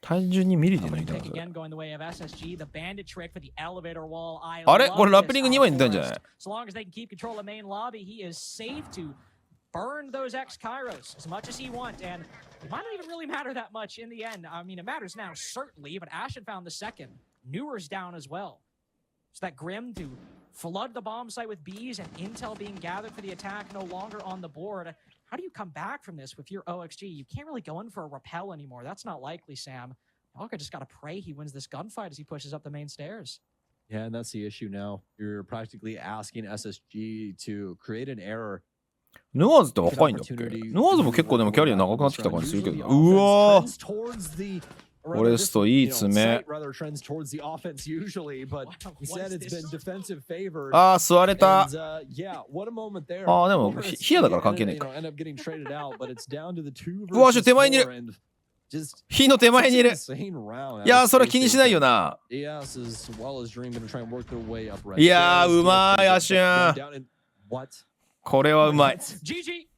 単純にミリで抜いたの Pick それ again going the way of SSG. The bandit trick for the elevator wall. I あれ love これラッ this プリング2枚に出たんじゃ Forest. ない So long as they can keep control of main lobby, he is safe to burn those X Kairos as much as he wants. And it might not even really matter that much in the end. I mean, it matters now, certainly, but Ashen found the second. Newer's down as well. So that Grim to flood the bomb site with bees and intel being gathered for the attack no longer on the board. How do you come back from this with your OXG? You can't really go in for a repel anymore. That's not likely, Sam. Walker just got to pray he wins this gunfight as he pushes up the main stairs. Yeah, and that's the issue now. You're practically asking SSG to create an error. ヌアーズって若いんだっけ？ヌアーズも結構でもキャリア長くなってきた感じするけどな。うわーフォレストいい爪。あー座れた。あーでもヒアだから関係ねえか。うわ手前にいる。火の手前にいる。いやーそれ気にしないよな。いやーうまいアシュン。これはうまい。GG!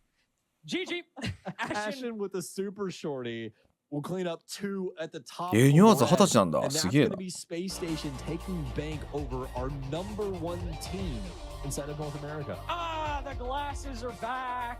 Ashen with a super shorty will clean up 2 at the top. ニュアーズ20歳なんだ。すげえな。Space Station taking bank over our number 1 team inside of North America. Ah, the glasses are back.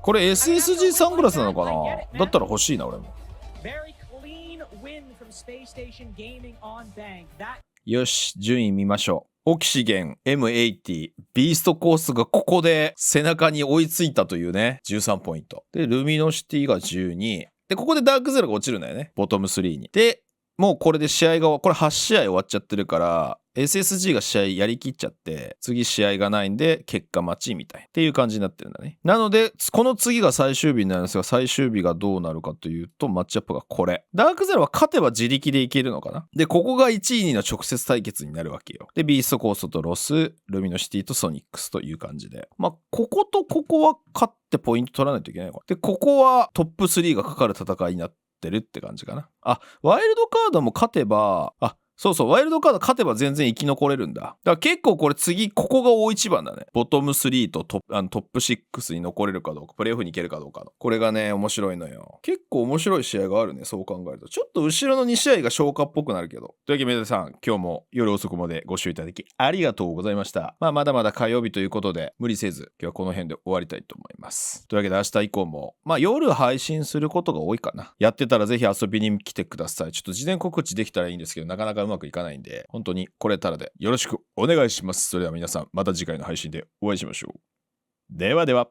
これ SSG サングラスなのかな？だったら欲しいな俺も。Very clean win from Space Station Gaming on bank. That よし、順位見ましょう。オキシゲン、M80、ビーストコースがここで背中に追いついたというね、13ポイント。で、ルミノシティが12。で、ここでダークゼロが落ちるんだよね。ボトム3に。で、もうこれで試合が、これ8試合終わっちゃってるから、SSG が試合やりきっちゃって、次試合がないんで、結果待ちみたい。っていう感じになってるんだね。なので、この次が最終日になるんですが、最終日がどうなるかというと、マッチアップがこれ。ダークゼロは勝てば自力でいけるのかな。で、ここが1位、2位の直接対決になるわけよ。で、ビーストコーストとロス、ルミノシティとソニックスという感じで。まあ、こことここは勝ってポイント取らないといけないのか。で、ここはトップ3がかかる戦いになってるって感じかな。あ、ワイルドカードも勝てば、そうそう、ワイルドカード勝てば全然生き残れるんだ。だから結構これ次、ここが大一番だね。ボトム3とトップ6に残れるかどうか、プレイオフに行けるかどうかの。これがね、面白いのよ。結構面白い試合があるね、そう考えると。ちょっと後ろの2試合が消化っぽくなるけど。というわけで、皆さん、今日も夜遅くまでご視聴いただきありがとうございました。まだまだ火曜日ということで、無理せず、今日はこの辺で終わりたいと思います。というわけで、明日以降も、夜配信することが多いかな。やってたらぜひ遊びに来てください。ちょっと事前告知できたらいいんですけど、なかなかうまくいかないんで、本当にこれたらでよろしくお願いします。それでは皆さん、また次回の配信でお会いしましょう。ではでは。